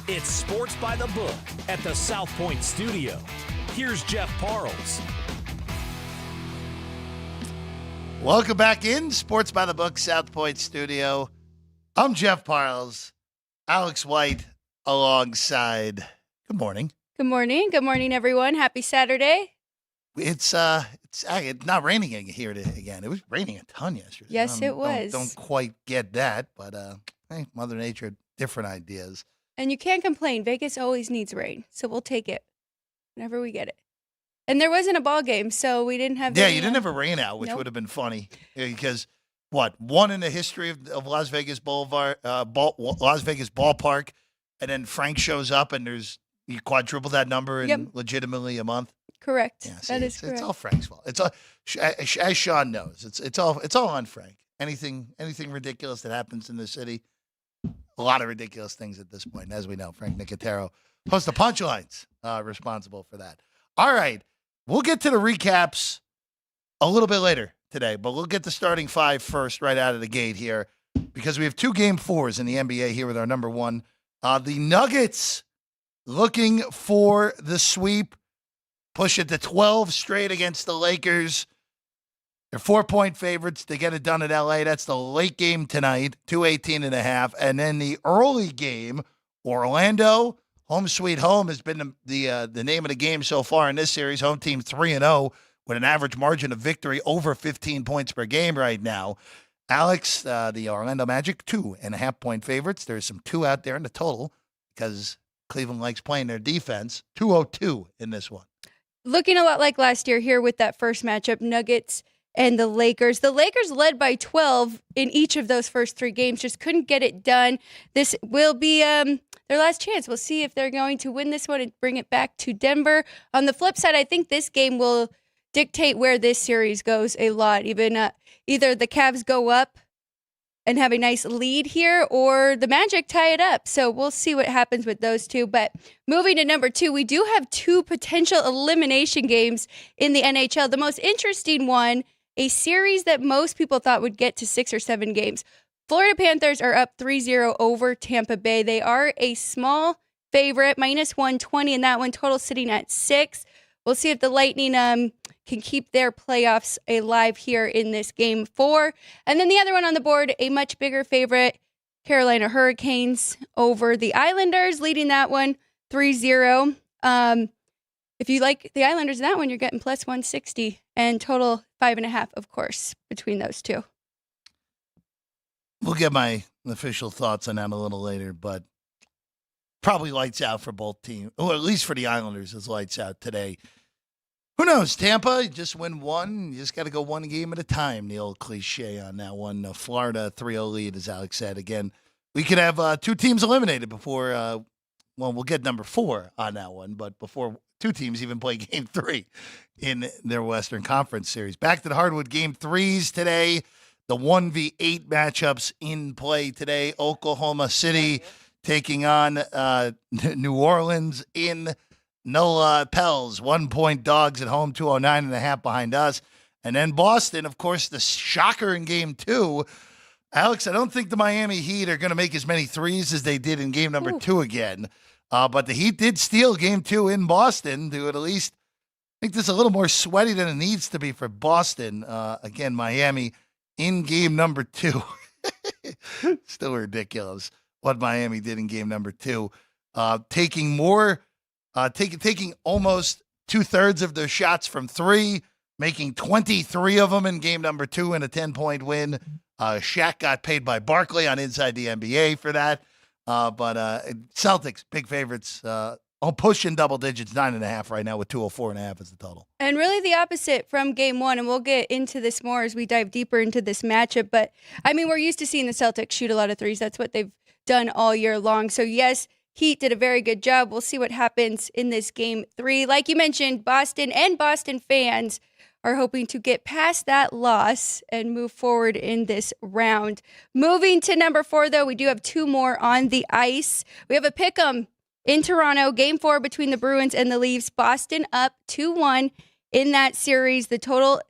It's Sports by the Book at the South Point Studio. Here's Jeff Parles. Welcome back in Sports by the Book, South Point Studio. I'm Jeff Parles, Alex White alongside. Good morning. Good morning. Good morning, everyone. Happy Saturday. It's not raining here again. It was raining a ton yesterday. Yes, it was. Don't quite get that, but hey, Mother Nature, different ideas. And you can't complain. Vegas always needs rain, so we'll take it whenever we get it. And there wasn't a ball game, so we didn't have. Yeah, you didn't have a rain out, which Nope. would have been funny because one in the history of Las Vegas Boulevard, Las Vegas Ballpark, and then Frank shows up and you quadruple that number in legitimately a month. Correct. Yeah, see, that is correct. It's all Frank's fault. It's all, as Sean knows, it's all on Frank. Anything ridiculous that happens in the city, a lot of ridiculous things at this point. And as we know, Frank Nicotero, host of Punchlines, responsible for that. All right, we'll get to the recaps a little bit later today, but we'll get the starting five first right out of the gate here because we have 2 Game 4s in the NBA here with our number one. The Nuggets looking for the sweep. Push it to 12 straight against the Lakers. They're 4-point favorites. They get it done at L.A. That's the late game tonight, 218.5. And then the early game, Orlando, home sweet home has been the name of the game so far in this series. Home team 3-0 with an average margin of victory over 15 points per game right now. Alex, the Orlando Magic, 2.5-point favorites. There's some 2 out there in the total because Cleveland likes playing their defense. 202 in this one. Looking a lot like last year here with that first matchup, Nuggets and the Lakers. The Lakers led by 12 in each of those first 3 games, just couldn't get it done. This will be their last chance. We'll see if they're going to win this one and bring it back to Denver. On the flip side, I think this game will dictate where this series goes a lot. Even either the Cavs go up and have a nice lead here, or the Magic tie it up. So we'll see what happens with those two. But moving to number 2, we do have 2 potential elimination games in the NHL. The most interesting one, a series that most people thought would get to 6 or 7 games. Florida Panthers are up 3-0 over Tampa Bay. They are a small favorite, minus 120 in that one, total sitting at 6. We'll see if the Lightning can keep their playoffs alive here in this game 4. And then the other one on the board, a much bigger favorite, Carolina Hurricanes over the Islanders, leading that one 3-0. If you like the Islanders in that one, you're getting plus 160 and total 5.5, of course, between those two. We'll get my official thoughts on that a little later, but probably lights out for both teams. Or at least for the Islanders, it's lights out today. Who knows? Tampa, you just win one. You just got to go one game at a time, the old cliche on that one. Florida 3-0 lead, as Alex said. Again, we could have 2 teams eliminated before, we'll get number 4 on that one, but before 2 teams even play Game 3 in their Western Conference series. Back to the hardwood Game 3s today. The 1v8 matchups in play today. Oklahoma City taking on New Orleans in NOLA Pels. 1-point dogs at home, 209.5 behind us. And then Boston, of course, the shocker in Game 2. Alex, I don't think the Miami Heat are going to make as many threes as they did in Game number 2 again. But the Heat did steal Game 2 in Boston to at least make this a little more sweaty than it needs to be for Boston. Again, Miami in Game number 2. Still ridiculous what Miami did in Game number 2. Taking almost 2/3 of their shots from 3, making 23 of them in Game number 2 in a 10-point win. Shaq got paid by Barkley on Inside the NBA for that. But Celtics, big favorites, pushing double digits, 9.5 right now with 204.5 as the total. And really the opposite from Game 1, and we'll get into this more as we dive deeper into this matchup. But, I mean, we're used to seeing the Celtics shoot a lot of threes. That's what they've done all year long. So, yes, Heat did a very good job. We'll see what happens in this Game 3. Like you mentioned, Boston and Boston fans are hoping to get past that loss and move forward in this round. Moving to number 4, though, we do have 2 more on the ice. We have a pick'em in Toronto, Game 4 between the Bruins and the Leafs. Boston up 2-1 in that series. The total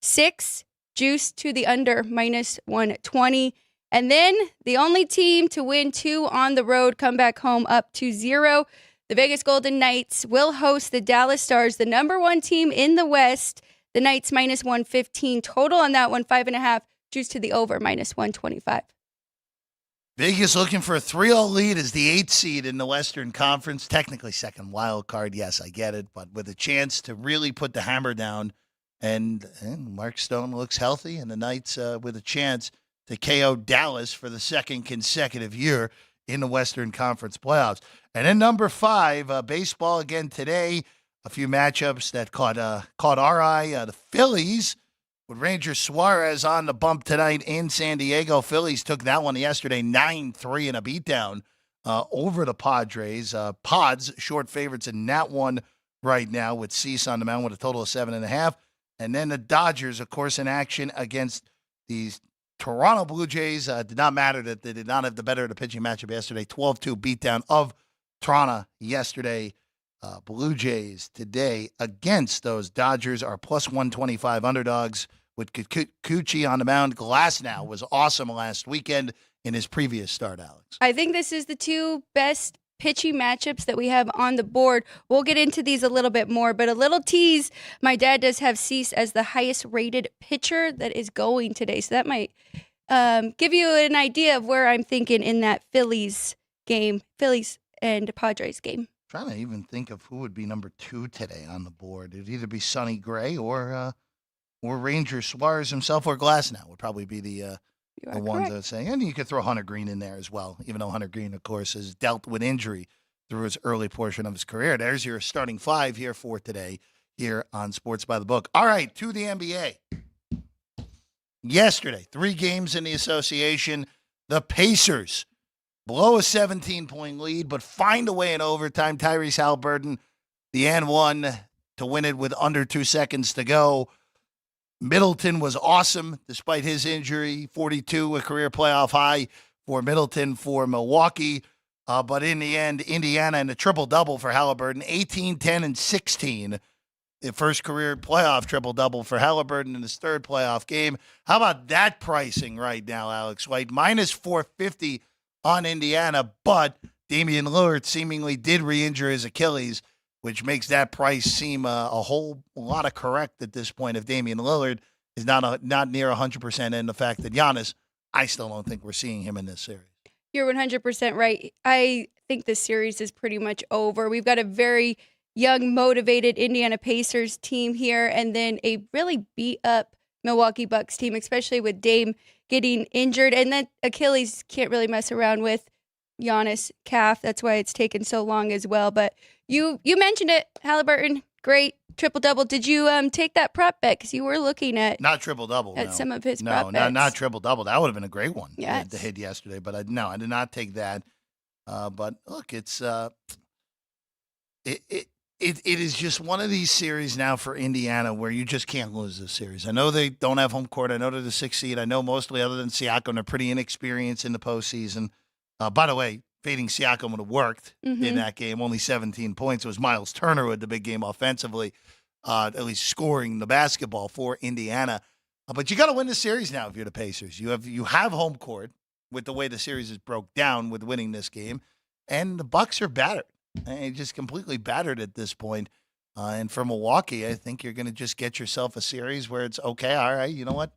6, juice to the under, minus 120. And then the only team to win 2 on the road come back home up 2-0. The Vegas Golden Knights will host the Dallas Stars, the number 1 team in the West. The Knights minus 115 total on that one, 5.5. Juice to the over, minus 125. Vegas looking for a 3-0 lead as the 8th seed in the Western Conference. Technically second wild card. Yes, I get it. But with a chance to really put the hammer down. And Mark Stone looks healthy. And the Knights with a chance to KO Dallas for the second consecutive year in the Western Conference playoffs. And then number 5, baseball again today. A few matchups that caught our eye. The Phillies with Ranger Suarez on the bump tonight in San Diego. Phillies took that one yesterday, 9-3 in a beatdown over the Padres. Pods, short favorites in that one right now with Cease on the mound with a total of 7.5. And then the Dodgers, of course, in action against the Toronto Blue Jays. Did not matter that they did not have the better of the pitching matchup yesterday. 12-2 beatdown of Toronto yesterday. Blue Jays today against those Dodgers are plus 125 underdogs with Kikuchi on the mound. Glasnow was awesome last weekend in his previous start, Alex. I think this is the 2 best pitching matchups that we have on the board. We'll get into these a little bit more, but a little tease. My dad does have Cease as the highest rated pitcher that is going today. So that might give you an idea of where I'm thinking in that Phillies and Padres game. Trying to even think of who would be number 2 today on the board. It'd either be Sonny Gray or Ranger Suarez himself, or Glasnow would probably be the ones that would say. And you could throw Hunter Green in there as well, even though Hunter Green, of course, has dealt with injury through his early portion of his career. There's your starting 5 here for today here on Sports by the Book. All right, to the NBA. Yesterday, 3 games in the association. The Pacers blow a 17-point lead, but find a way in overtime. Tyrese Haliburton, the and one to win it with under 2 seconds to go. Middleton was awesome despite his injury. 42, a career playoff high for Middleton for Milwaukee. But in the end, Indiana and a triple-double for Haliburton, 18, 10, and 16. The first career playoff triple-double for Haliburton in his 3rd playoff game. How about that pricing right now, Alex White? Minus 450 on Indiana, but Damian Lillard seemingly did re-injure his Achilles, which makes that price seem a whole lot of correct at this point if Damian Lillard is not near 100%. And the fact that Giannis, I still don't think we're seeing him in this series. You're 100% right. I think this series is pretty much over. We've got a very young, motivated Indiana Pacers team here, and then a really beat-up Milwaukee Bucks team, especially with Dame getting injured. And then Achilles can't really mess around with Giannis' calf. That's why it's taken so long as well. But you mentioned it, Haliburton, great triple-double. Did you take that prop bet? Because you were looking at not triple-double. At no. some of his prop bets. No, not triple-double. That would have been a great one yes. to hit yesterday. But I did not take that. But look, it's it is just one of these series now for Indiana where you just can't lose this series. I know they don't have home court. I know they're the 6th seed. I know mostly other than Siakam, they're pretty inexperienced in the postseason. By the way, fading Siakam would have worked in that game. Only 17 points. It was Miles Turner with the big game offensively, at least scoring the basketball for Indiana. But you got to win the series now if you're the Pacers. You have home court with the way the series is broke down with winning this game, and the Bucks are battered. Just completely battered at this point. And for Milwaukee, I think you're going to just get yourself a series where it's okay. All right, you know what?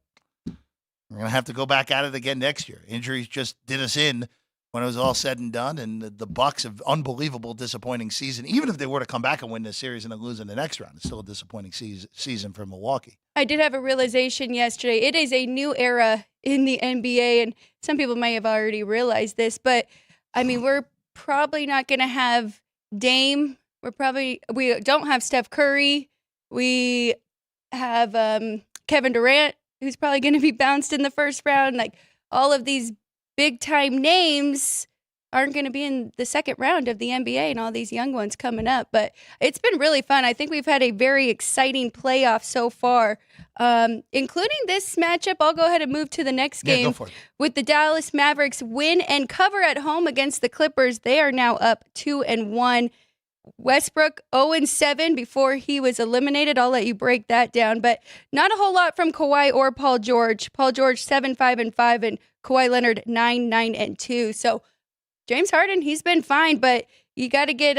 We're going to have to go back at it again next year. Injuries just did us in when it was all said and done. And the Bucks have unbelievable, disappointing season. Even if they were to come back and win this series and then lose in the next round, it's still a disappointing season for Milwaukee. I did have a realization yesterday. It is a new era in the NBA, and some people may have already realized this. But, I mean, we're probably not going to have Dame. We don't have Steph Curry. We have Kevin Durant, who's probably going to be bounced in the first round. Like, all of these big time names aren't going to be in the second round of the NBA, and all these young ones coming up. But it's been really fun. I think we've had a very exciting playoff so far, including this matchup. I'll go ahead and move to the next game. Go for it. With the Dallas Mavericks win and cover at home against the Clippers. They are now up 2-1. Westbrook 0-7 before he was eliminated. I'll let you break that down, but not a whole lot from Kawhi or Paul George. Paul George 7-5-5 and Kawhi Leonard 9-9-2. So James Harden, he's been fine, but you got to get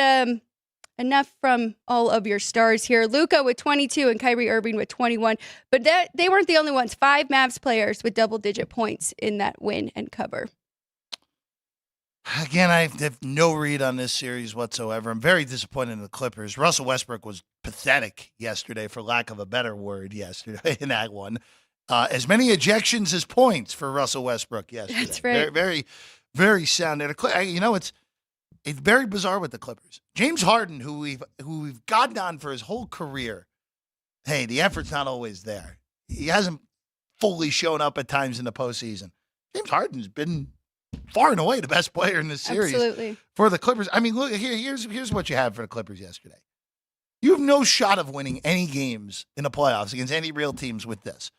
enough from all of your stars here. Luka with 22 and Kyrie Irving with 21. But they weren't the only ones. 5 Mavs players with double-digit points in that win and cover. Again, I have no read on this series whatsoever. I'm very disappointed in the Clippers. Russell Westbrook was pathetic yesterday, for lack of a better word, yesterday in that one. As many ejections as points for Russell Westbrook yesterday. That's right. Very, very, very sound. It's very bizarre with the Clippers. James Harden, who we've gotten on for his whole career, hey, the effort's not always there. He hasn't fully shown up at times in the postseason. James Harden's been far and away the best player in this series. Absolutely. For the Clippers. I mean, look, here's what you have for the Clippers yesterday. You have no shot of winning any games in the playoffs against any real teams with this.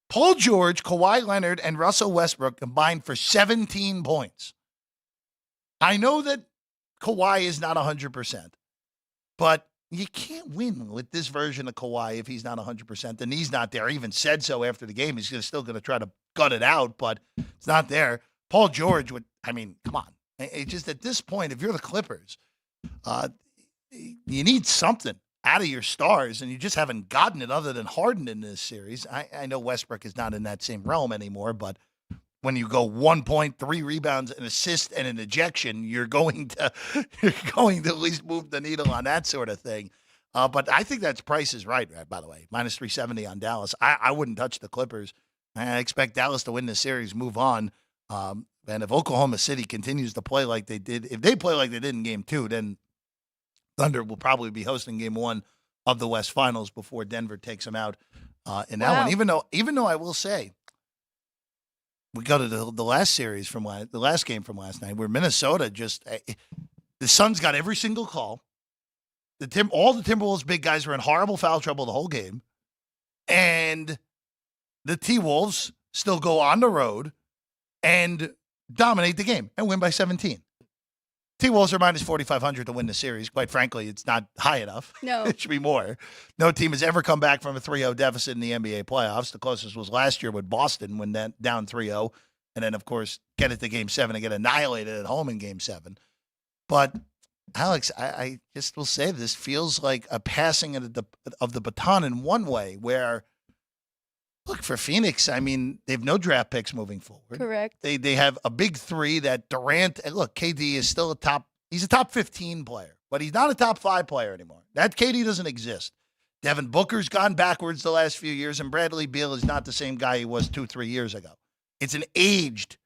Paul George, Kawhi Leonard, and Russell Westbrook combined for 17 points. I know that Kawhi is not 100%, but you can't win with this version of Kawhi if he's not 100%. The knee's not there. He even said so after the game. He's still going to try to gut it out, but it's not there. Paul George come on. It's just at this point, if you're the Clippers, you need something out of your stars, and you just haven't gotten it other than Harden in this series. I know Westbrook is not in that same realm anymore, but when you go 1 point, 3 rebounds, an assist, and an ejection, you're going to at least move the needle on that sort of thing. But I think that's Price is right, by the way. Minus 370 on Dallas. I wouldn't touch the Clippers. I expect Dallas to win this series, move on. And if Oklahoma City continues to play like they did, if they play like they did in Game 2, then Thunder will probably be hosting Game 1 of the West Finals before Denver takes them out in that one. Even though I will say, we go to the last series the last game from last night, where Minnesota the Suns got every single call. All the Timberwolves big guys were in horrible foul trouble the whole game, and the T-Wolves still go on the road and dominate the game and win by 17. T-Wolves are minus 4,500 to win the series. Quite frankly, it's not high enough. No. It should be more. No team has ever come back from a 3-0 deficit in the NBA playoffs. The closest was last year with Boston when down 3-0. And then, of course, get it to Game 7 and get annihilated at home in Game 7. But, Alex, I just will say this feels like a passing of the baton in one way where, look, for Phoenix, I mean, they have no draft picks moving forward. Correct. They have a big three that Durant, and look, KD is still he's a top 15 player, but he's not a top 5 player anymore. That KD doesn't exist. Devin Booker's gone backwards the last few years, and Bradley Beal is not the same guy he was 2-3 years ago. It's an aged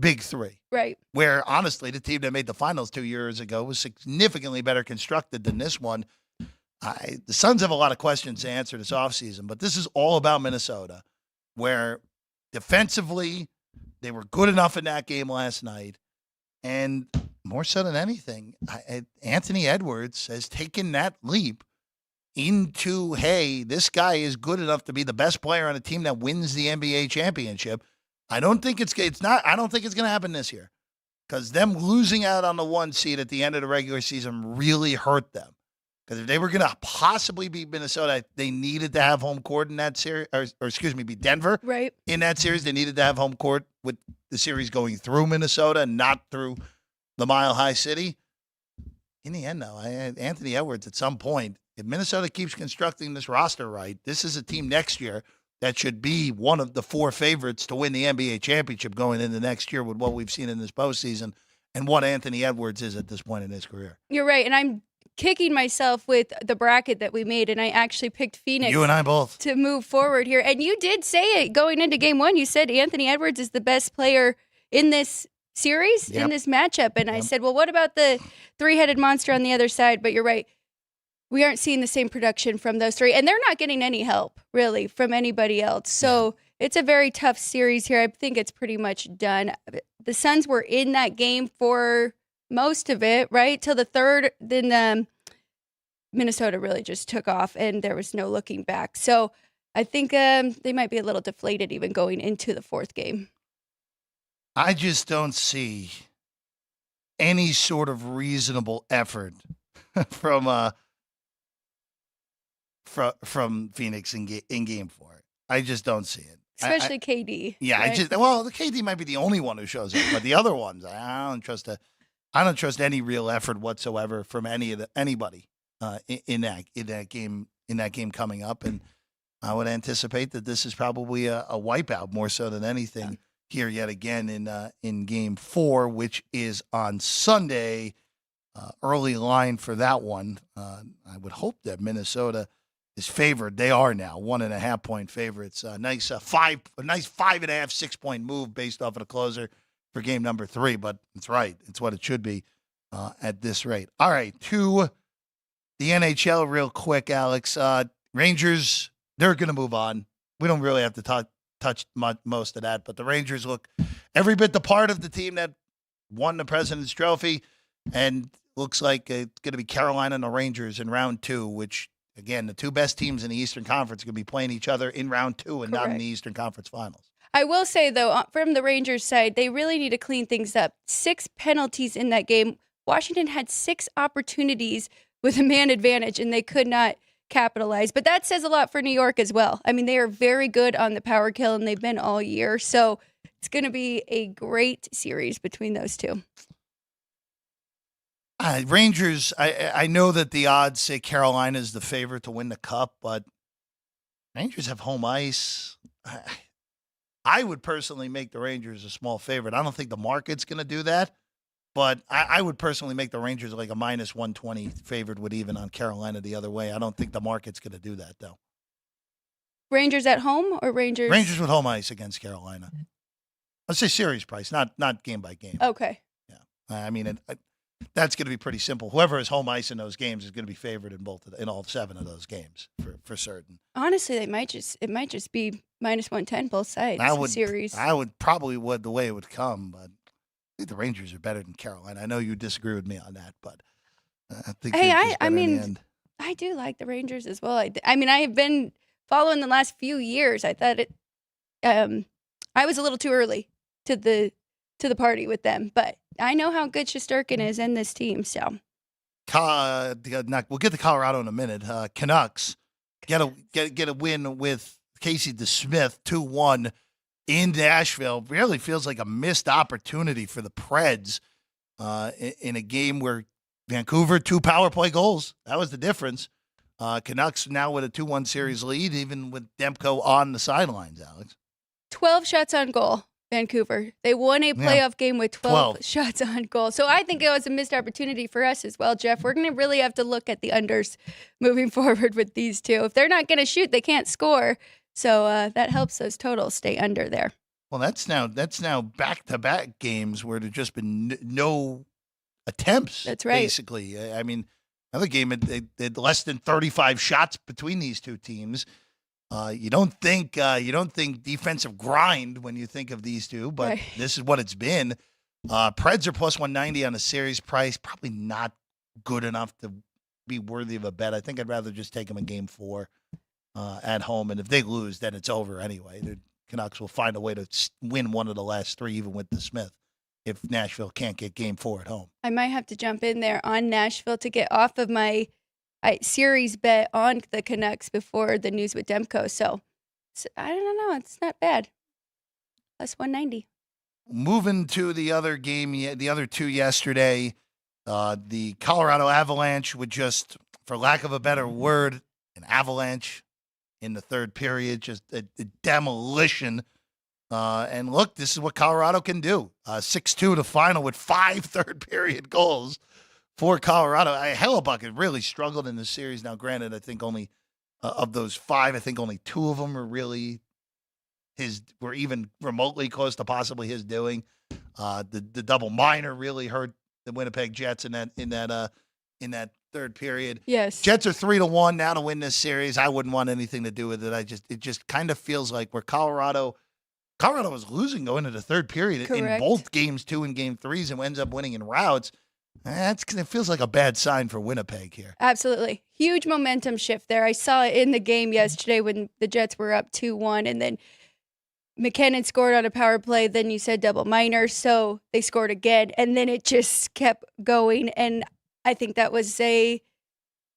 big three. Right. Where, honestly, the team that made the finals 2 years ago was significantly better constructed than this one. The Suns have a lot of questions to answer this offseason, but this is all about Minnesota, where defensively they were good enough in that game last night. And more so than anything, Anthony Edwards has taken that leap into, hey, this guy is good enough to be the best player on a team that wins the NBA championship. I don't think it's going to happen this year, because them losing out on the 1 seed at the end of the regular season really hurt them. Because if they were going to possibly beat Minnesota, they needed to have home court in that series, beat Denver. Right. In that series, they needed to have home court with the series going through Minnesota and not through the Mile High City. In the end, though, Anthony Edwards, at some point, if Minnesota keeps constructing this roster right, this is a team next year that should be one of the 4 favorites to win the NBA championship going into next year with what we've seen in this postseason and what Anthony Edwards is at this point in his career. You're right, and I'm kicking myself with the bracket that we made, and I actually picked Phoenix. You and I both. To move forward here. And you did say it going into Game 1. You said Anthony Edwards is the best player in this series, in this matchup. And I said, well, what about the 3-headed monster on the other side? But you're right. We aren't seeing the same production from those 3. And they're not getting any help, really, from anybody else. So it's a very tough series here. I think it's pretty much done. The Suns were in that game for most of it, right? Till the third, then Minnesota really just took off, and there was no looking back. So I think they might be a little deflated even going into the 4th game. I just don't see any sort of reasonable effort from from Phoenix in Game 4. I just don't see it. Especially KD. Yeah, right? the KD might be the only one who shows up, but the other ones, I don't trust any real effort whatsoever from anybody in that game coming up, and I would anticipate that this is probably a wipeout more so than anything here yet again in Game 4, which is on Sunday. Early line for that one. I would hope that Minnesota is favored. They are now 1.5 point favorites. A nice 5.5, 6 point move based off of the closer for game number 3. But it's right. It's what it should be at this rate. All right, to the NHL real quick, Alex. Rangers, they're going to move on. We don't really have to touch most of that, but the Rangers look every bit the part of the team that won the President's Trophy, and looks like it's going to be Carolina and the Rangers in round 2, which, again, the two best teams in the Eastern Conference are going to be playing each other in round 2 and not in the Eastern Conference Finals. I will say, though, from the Rangers side, they really need to clean things up. 6 penalties in that game. Washington had 6 opportunities with a man advantage, and they could not capitalize. But that says a lot for New York as well. I mean, they are very good on the power kill, and they've been all year. So it's going to be a great series between those two. Rangers, I know that the odds say Carolina is the favorite to win the cup, but Rangers have home ice. I would personally make the Rangers a small favorite. I don't think the market's going to do that, but I would personally make the Rangers like a minus 120 favorite with even on Carolina the other way. I don't think the market's going to do that, though. Rangers at home or Rangers? Rangers with home ice against Carolina. Let's say series price, not game by game. Okay. Yeah. I mean, that's going to be pretty simple. Whoever has home ice in those games is going to be favored in all 7 of those games for certain. Honestly, it might just be minus 110 both sides. Series. I would probably the way it would come, but I think the Rangers are better than Carolina. I know you disagree with me on that, but I think. Hey, I do like the Rangers as well. I mean, I have been following the last few years. I thought I was a little too early to the party with them, but I know how good Shesterkin is in this team. So, we'll get to Colorado in a minute. Canucks get a win with Casey DeSmith 2-1 in Nashville. Really feels like a missed opportunity for the Preds in a game where Vancouver 2 power play goals. That was the difference. Canucks now with a 2-1 series lead, even with Demko on the sidelines. Alex, 12 shots on goal. Vancouver. They won a playoff game with 12 shots on goal. So I think it was a missed opportunity for us as well, Jeff. We're going to really have to look at the unders moving forward with these two. If they're not going to shoot, they can't score. So that helps those totals stay under there. Well, that's now back-to-back games where there's just been no attempts. That's right. Basically, I mean, another game they had less than 35 shots between these two teams. You don't think defensive grind when you think of these two, but right. This is what it's been. Preds are plus 190 on a series price. Probably not good enough to be worthy of a bet. I think I'd rather just take them in game 4 at home. And if they lose, then it's over anyway. The Canucks will find a way to win one of the last 3, even with DeSmith, if Nashville can't get game 4 at home. I might have to jump in there on Nashville to get off of my series bet on the Canucks before the news with Demko. So I don't know. It's not bad. Plus 190. Moving to the other game, the other 2 yesterday, the Colorado Avalanche would just, for lack of a better word, an avalanche in the third period, just a demolition. And look, this is what Colorado can do. 6-2 to final with 5 third-period goals. For Colorado, Hellebuck had really struggled in this series. Now, granted, I think only of those 5, I think only 2 of them were even remotely close to possibly his doing. The double minor really hurt the Winnipeg Jets in that third period. Yes, Jets are 3-1 now to win this series. I wouldn't want anything to do with it. It just kind of feels like where Colorado was losing going into the third period. Correct. In both games 2 and game 3s, and ends up winning in routes. It feels like a bad sign for Winnipeg here. Absolutely. Huge momentum shift there. I saw it in the game yesterday when the Jets were up 2-1, and then McKinnon scored on a power play. Then you said double minor, so they scored again, and then it just kept going. And I think that was a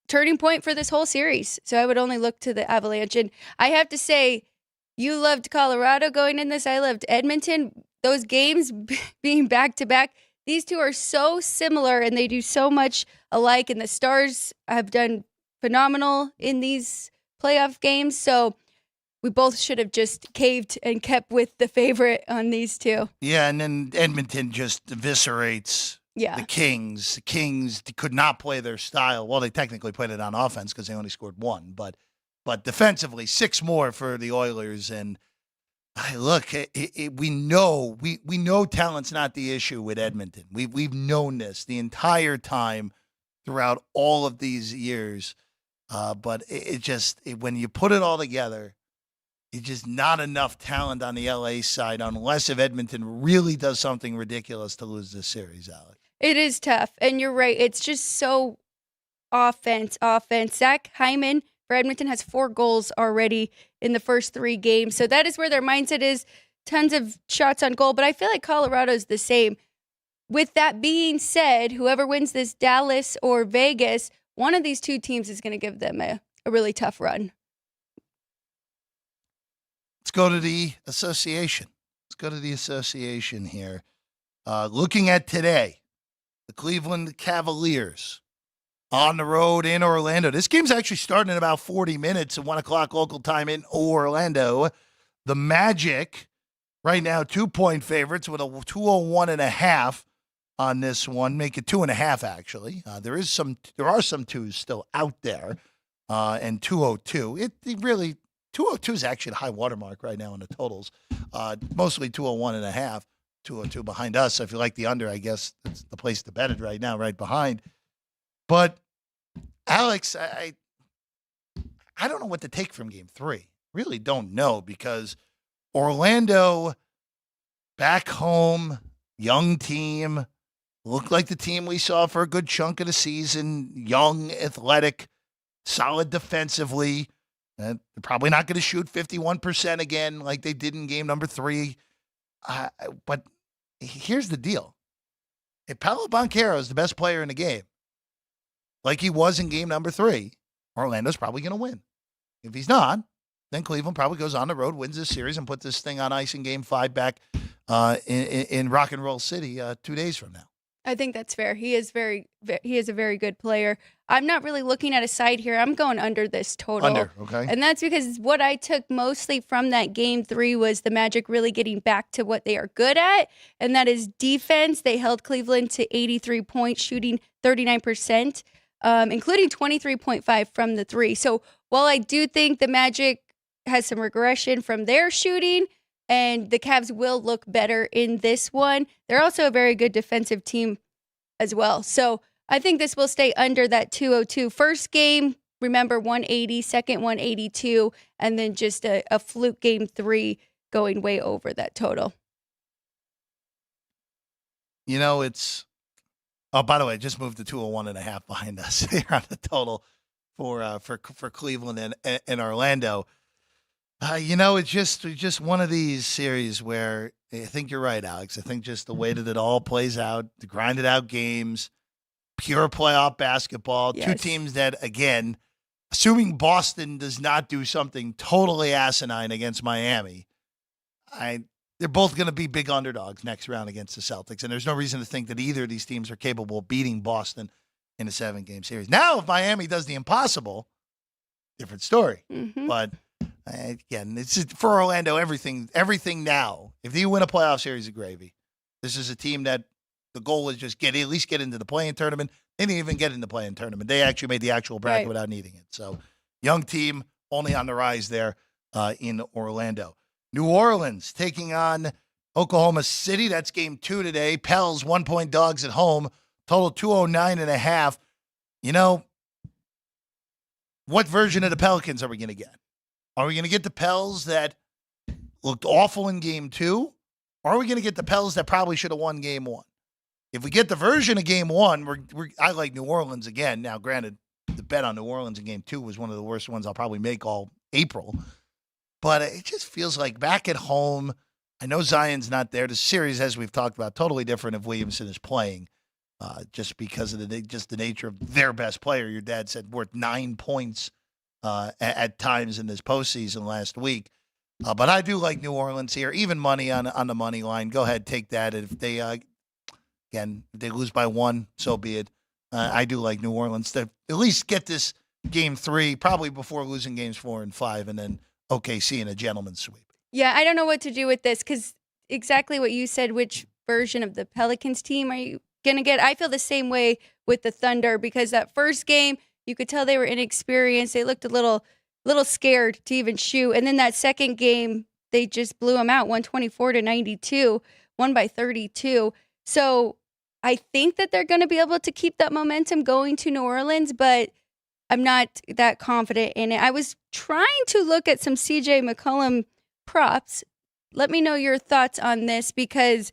turning point for this whole series. So I would only look to the Avalanche. And I have to say, you loved Colorado going in this. I loved Edmonton. Those games being back to back, these two are so similar and they do so much alike. And the Stars have done phenomenal in these playoff games. So we both should have just caved and kept with the favorite on these two. Yeah, and then Edmonton just eviscerates Yeah. the Kings. The Kings could not play their style. Well, they technically played it on offense because they only scored one, but defensively, 6 more for the Oilers. And look, we know talent's not the issue with Edmonton. We've known this the entire time throughout all of these years. But when you put it all together, it's just not enough talent on the LA side unless if Edmonton really does something ridiculous to lose this series, Alex. It is tough. And you're right. It's just so offense. Zach Hyman for Edmonton has 4 goals already in the first 3 games. So that is where their mindset is. Tons of shots on goal. But I feel like Colorado's the same. With that being said, whoever wins this, Dallas or Vegas, one of these two teams is going to give them a really tough run. Let's go to the association. Here. Looking at today, the Cleveland Cavaliers on the road in Orlando. This game's actually starting in about 40 minutes at 1 o'clock local time in Orlando. The Magic, right now, 2-point favorites with a 201.5 on this one. Make it 2.5, actually. There are some 2s still out there, and 202. It really, 202 is actually the high watermark right now in the totals. Mostly 201.5. 202 behind us. So if you like the under, I guess it's the place to bet it right now, right behind. But Alex, I don't know what to take from Game 3. Really don't know, because Orlando back home, young team, looked like the team we saw for a good chunk of the season. Young, athletic, solid defensively. They're probably not going to shoot 51% again like they did in game number 3. But here's the deal. If Paolo Banchero is the best player in the game, like he was in game number 3, Orlando's probably going to win. If he's not, then Cleveland probably goes on the road, wins this series, and puts this thing on ice in game 5 back in Rock and Roll City 2 days from now. I think that's fair. He is a very good player. I'm not really looking at a side here. I'm going under this total. Under, okay. And that's because what I took mostly from that game 3 was the Magic really getting back to what they are good at, and that is defense. They held Cleveland to 83 points, shooting 39%, including 23.5 from the 3. So while I do think the Magic has some regression from their shooting, and the Cavs will look better in this one, they're also a very good defensive team as well. So I think this will stay under that 202. First game, remember, 180, second 182, and then just a fluke game 3 going way over that total. You know, oh, by the way, just moved to 201.5 behind us here on the total for Cleveland and Orlando. You know, it's just one of these series where I think you're right, Alex. I think just the way that it all plays out, the grinded out games, pure playoff basketball, Yes. Two teams that, again, assuming Boston does not do something totally asinine against Miami, they're both going to be big underdogs next round against the Celtics. And there's no reason to think that either of these teams are capable of beating Boston in a 7-game series. Now, if Miami does the impossible, different story. Mm-hmm. But again, it's just, for Orlando, everything now. If they win a playoff series of gravy, this is a team that the goal is just at least get into the play-in tournament. They didn't even get in the play-in tournament. They actually made the actual bracket without needing it. So, young team, only on the rise there in Orlando. New Orleans taking on Oklahoma City. That's game 2 today. Pels 1-point dogs at home. Total 209.5. You know, what version of the Pelicans are we going to get? Are we going to get the Pels that looked awful in game 2? Or are we going to get the Pels that probably should have won game 1? If we get the version of game 1, I like New Orleans again. Now, granted, the bet on New Orleans in game 2 was one of the worst ones I'll probably make all April. But it just feels like back at home, I know Zion's not there. The series, as we've talked about, totally different if Williamson is playing. just because of the nature of their best player. Your dad said worth 9 points at times in this postseason last week. But I do like New Orleans here, even money on the money line. Go ahead, take that. If they again if they lose by 1, so be it. I do like New Orleans to at least get this game 3, probably before losing games 4 and 5, and then OKC in a gentleman's sweep. Yeah, I don't know what to do with this because exactly what you said. Which version of the Pelicans team are you gonna get? I feel the same way with the Thunder because that first game you could tell they were inexperienced. They looked a little scared to even shoot, and then that second game they just blew them out, 124-92, won by 32. So I think that they're going to be able to keep that momentum going to New Orleans, but I'm not that confident in it. I was trying to look at some CJ McCollum props. Let me know your thoughts on this because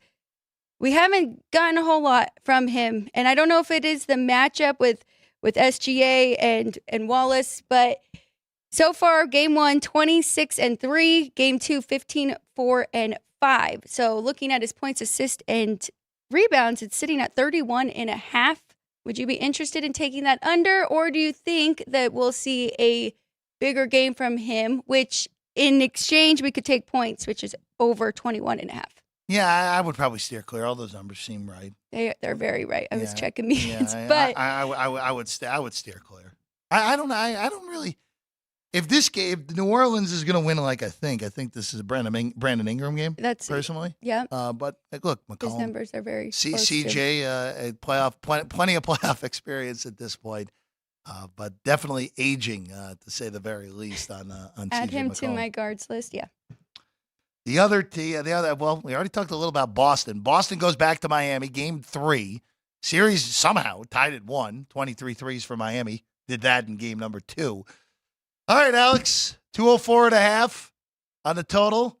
we haven't gotten a whole lot from him. And I don't know if it is the matchup with SGA and Wallace, but so far, game 1, 26-3, game 2, 15-4-5. So looking at his points, assists, and rebounds, it's sitting at 31.5. Would you be interested in taking that under, or do you think that we'll see a bigger game from him, which in exchange we could take points, which is over 21.5? Yeah, I would probably steer clear. All those numbers seem right. They're very right. I was checking medians, but I would steer clear. I don't know. I don't really. If New Orleans is going to win, like I think this is a Brandon Ingram game. That's personally, yeah. But look, McCollum, his numbers are very CJ plenty of playoff experience at this point, but definitely aging to say the very least on add CJ him McCollum. To my guards list. Yeah. The other well, we already talked a little about Boston. Boston goes back to Miami, game 3. Series somehow tied at 1, 23 threes for Miami. Did that in game number 2. All right, Alex, 204.5 on the total.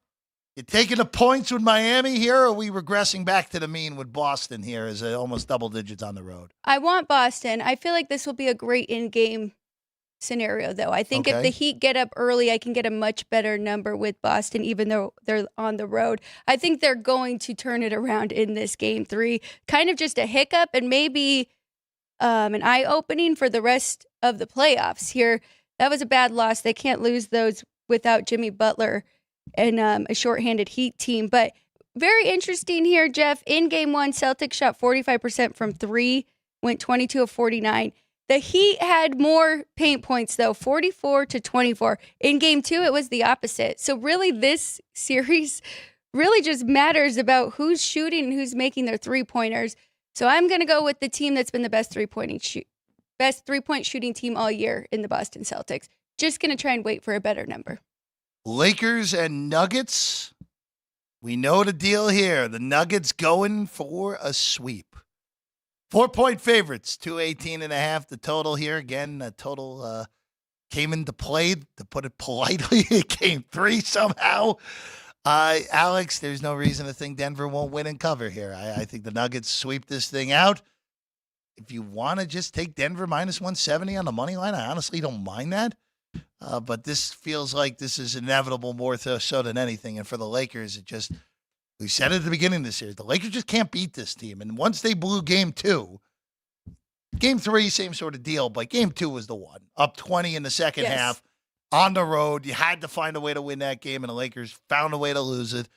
You taking the points with Miami here, or are we regressing back to the mean with Boston here as almost double digits on the road? I want Boston. I feel like this will be a great in-game scenario, though. I think if the Heat get up early, I can get a much better number with Boston, even though they're on the road. I think they're going to turn it around in this game 3. Kind of just a hiccup and maybe an eye-opening for the rest of the playoffs here. That was a bad loss. They can't lose those without Jimmy Butler and a shorthanded Heat team. But very interesting here, Jeff. In game 1, Celtics shot 45% from 3, went 22 of 49. The Heat had more paint points, though, 44-24. In game 2, it was the opposite. So really, this series really just matters about who's shooting and who's making their three-pointers. So I'm going to go with the team that's been the best three-point shooting team all year in the Boston Celtics. Just going to try and wait for a better number. Lakers and Nuggets. We know the deal here. The Nuggets going for a sweep. 4-point favorites, 218.5 the total here. Again, the total came into play, to put it politely. It came 3 somehow. Alex, there's no reason to think Denver won't win and cover here. I think the Nuggets sweep this thing out. If you want to just take Denver minus 170 on the money line, I honestly don't mind that. But this feels like this is inevitable more so than anything. And for the Lakers, we said at the beginning of this year, the Lakers just can't beat this team. And once they blew game 2, game 3, same sort of deal, but game 2 was the one. Up 20 in the second half, on the road. You had to find a way to win that game, and the Lakers found a way to lose it.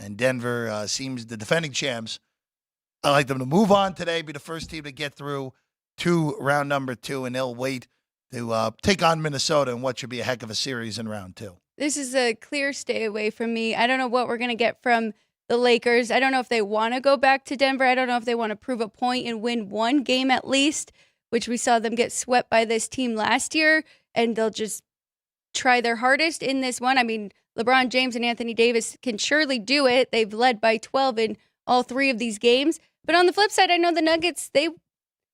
And Denver seems the defending champs. I like them to move on today, be the first team to get through to round number 2, and they'll wait to take on Minnesota in what should be a heck of a series in round 2. This is a clear stay away from me. I don't know what we're going to get from the Lakers. I don't know if they want to go back to Denver. I don't know if they want to prove a point and win one game at least, which we saw them get swept by this team last year, and they'll just try their hardest in this one. I mean, LeBron James and Anthony Davis can surely do it. They've led by 12 in all 3 of these games. But on the flip side, I know the Nuggets, they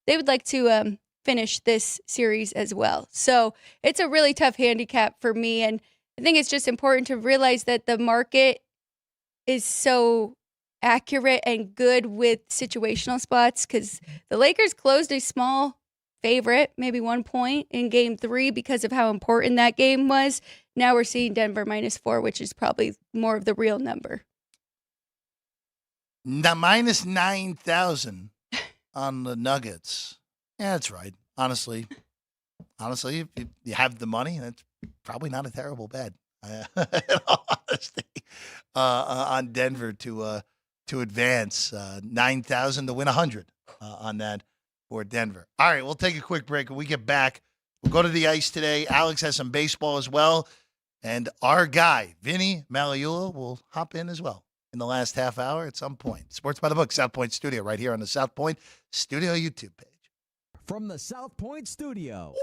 would like to finish this series as well. So it's a really tough handicap for me. And I think it's just important to realize that the market is so accurate and good with situational spots because the Lakers closed a small favorite, maybe 1 point in game 3 because of how important that game was. Now we're seeing Denver -4, which is probably more of the real number. Now, minus 9,000 on the Nuggets. Yeah, that's right. Honestly, if you have the money, that's probably not a terrible bet. In all honesty, on Denver to advance 9,000 to win 100 on that for Denver. All right, we'll take a quick break. When we get back, we'll go to the ice today. Alex has some baseball as well. And our guy, Vinny Magliulo, will hop in as well in the last half hour at some point. Sports by the Book, South Point Studio, right here on the South Point Studio YouTube page. From the South Point Studio,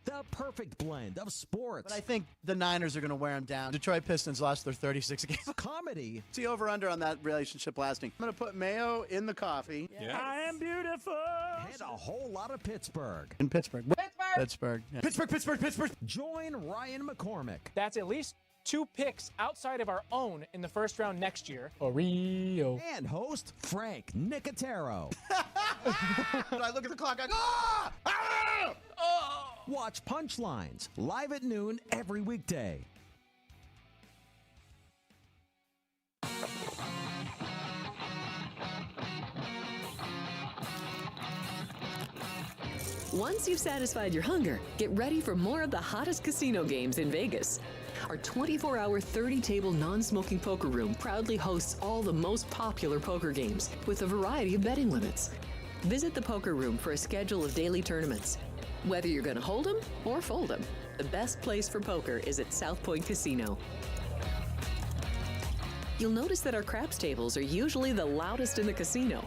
the perfect blend of sports, But I think the Niners are going to wear them down. Detroit Pistons lost their 36 games. comedy, See over-under on that relationship lasting. I'm going to put mayo in the coffee. I am beautiful, and a whole lot of Pittsburgh. In Pittsburgh. Pittsburgh. Yeah. Pittsburgh. Join Ryan McCormick, That's at least 2 picks outside of our own in the first round next year. Oreo. and host Frank Nicotero. When I look at the clock, I go, ah! Ah! Watch Punchlines live at noon every weekday. Once you've satisfied your hunger, get ready for more of the hottest casino games in Vegas. Our 24-hour, 30-table non-smoking poker room proudly hosts all the most popular poker games with a variety of betting limits. Visit the poker room for a schedule of daily tournaments. Whether you're going to hold 'em or fold 'em, the best place for poker is at South Point Casino. You'll notice that our craps tables are usually the loudest in the casino.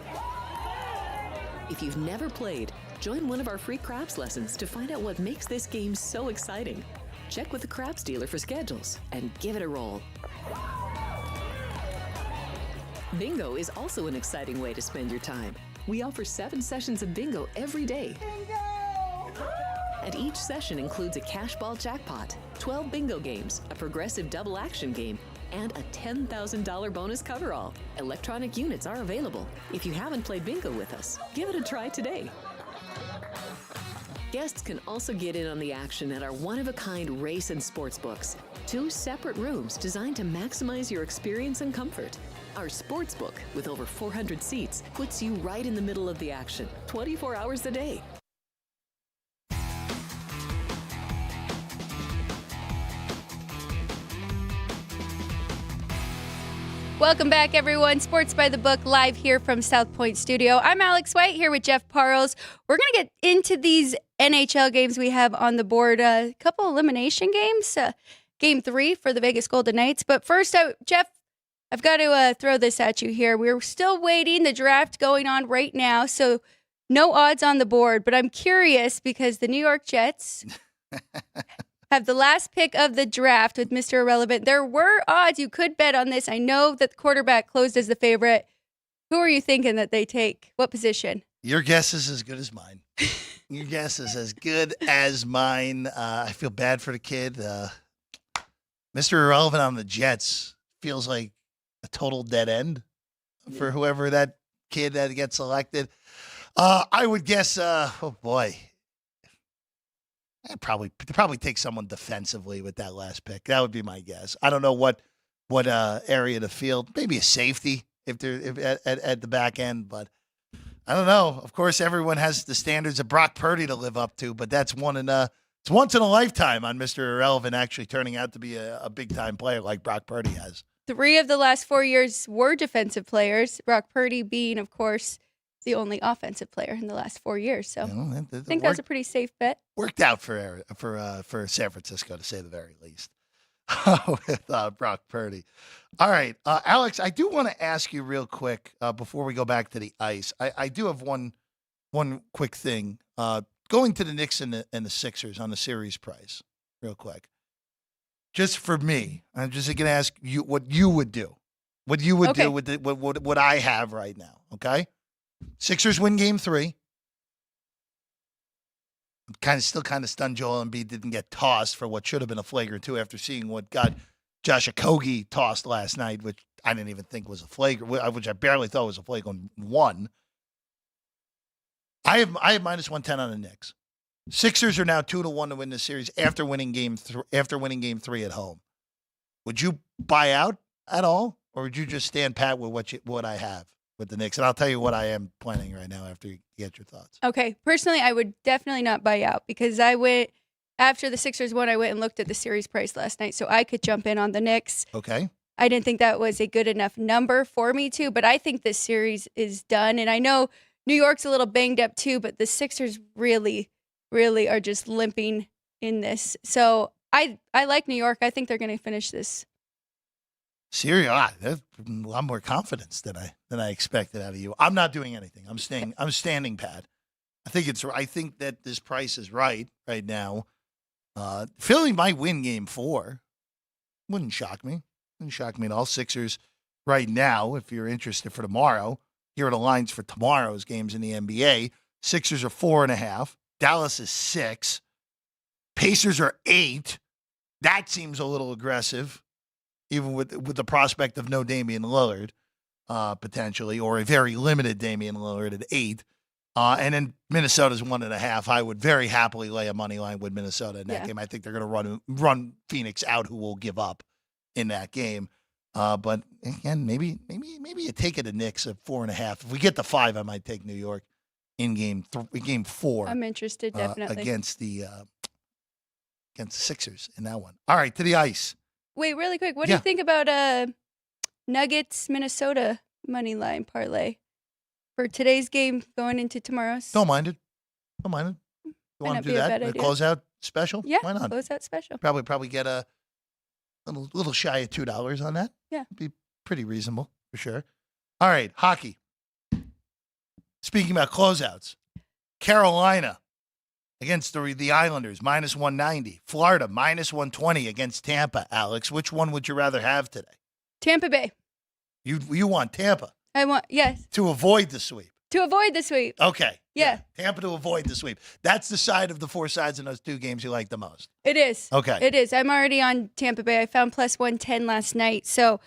If you've never played, join one of our free craps lessons to find out what makes this game so exciting. Check with the craps dealer for schedules and give it a roll. Bingo is also an exciting way to spend your time. We offer 7 sessions of bingo every day. And each session includes a cash ball jackpot, 12 bingo games, a progressive double action game, and a $10,000 bonus coverall. Electronic units are available. If you haven't played bingo with us, give it a try today. Guests can also get in on the action at our one-of-a-kind race and sports books. 2 separate rooms designed to maximize your experience and comfort. Our sports book, with over 400 seats, puts you right in the middle of the action, 24 hours a day. Welcome back, everyone. Sports by the Book live here from South Point Studio. I'm Alex White here with Jeff Parles. We're going to get into these NHL games we have on the board. A couple elimination games. Game 3 for the Vegas Golden Knights. But first, Jeff, I've got to throw this at you here. We're still waiting. The draft going on right now, so no odds on the board. But I'm curious because the New York Jets have the last pick of the draft with Mr. Irrelevant. There were odds you could bet on this. I know that the quarterback closed as the favorite. Who are you thinking that they take? What position? Your guess is as good as mine. Your guess is as good as mine. I feel bad for the kid. Mr. Irrelevant on the Jets feels like a total dead end for whoever that kid that gets selected. I would guess, oh boy, I'd probably take someone defensively with that last pick. That would be my guess. I don't know what area of the field. Maybe a safety if at the back end, but I don't know. Of course, everyone has the standards of Brock Purdy to live up to, but that's it's once in a lifetime on Mr. Irrelevant actually turning out to be a big time player like Brock Purdy has. 3 of the last 4 years were defensive players. Brock Purdy being, of course, the only offensive player in the last 4 years. So I think that was a pretty safe bet. Worked out for San Francisco, to say the very least, with Brock Purdy. All right, Alex, I do want to ask you real quick before we go back to the ice. I do have one quick thing. Going to the Knicks and the Sixers on the series price, real quick. Just for me, I'm just going to ask you what you would do. What you would do with what I have right now, okay? Sixers win game 3. I'm still stunned Joel Embiid didn't get tossed for what should have been a flagrant 2 after seeing what got Josh Okogie tossed last night, which I didn't even think was a flagrant, which I barely thought was a flagrant 1. I have -110 on the Knicks. Sixers are now 2-1 to win this series after winning game 3 at home. Would you buy out at all, or would you just stand pat with what I have? with the Knicks. And I'll tell you what I am planning right now after you get your thoughts. Okay. Personally, I would definitely not buy out because I went after the Sixers won. I went and looked at the series price last night, so I could jump in on the Knicks. Okay. I didn't think that was a good enough number for me to, but I think this series is done. And I know New York's a little banged up too, but the Sixers really, really are just limping in this. So I like New York. I think they're going to finish this. Syria, that's a lot more confidence than I expected out of you. I'm not doing anything. I'm standing pat. I think that this price is right now. Philly might win game 4. Wouldn't shock me. Wouldn't shock me at all. Sixers right now, if you're interested for tomorrow, here are the lines for tomorrow's games in the NBA. Sixers are 4.5. Dallas is 6. Pacers are 8. That seems a little aggressive, even with the prospect of no Damian Lillard, potentially, or a very limited Damian Lillard at 8. And then Minnesota's 1.5. I would very happily lay a money line with Minnesota in that game. I think they're going to run Phoenix out, who will give up in that game. But again, maybe you take it to Knicks at 4.5. If we get to 5, I might take New York in game 4. I'm interested, definitely. Against the Sixers in that one. All right, to the ice. Wait, really quick. What do you think about Nuggets Minnesota money line parlay for today's game going into tomorrow's? Don't mind it. You want to do that? A closeout special? Yeah, why not? Closeout special. Probably get a little shy of $2 on that. Yeah, be pretty reasonable for sure. All right, hockey. Speaking about closeouts, Carolina against the Islanders, -190. Florida, -120 against Tampa. Alex, which one would you rather have today? Tampa Bay. You want Tampa? Yes. To avoid the sweep. To avoid the sweep. Okay. Yeah. Tampa to avoid the sweep. That's the side of the 4 sides in those 2 games you like the most. It is. Okay. It is. I'm already on Tampa Bay. I found +110 last night. So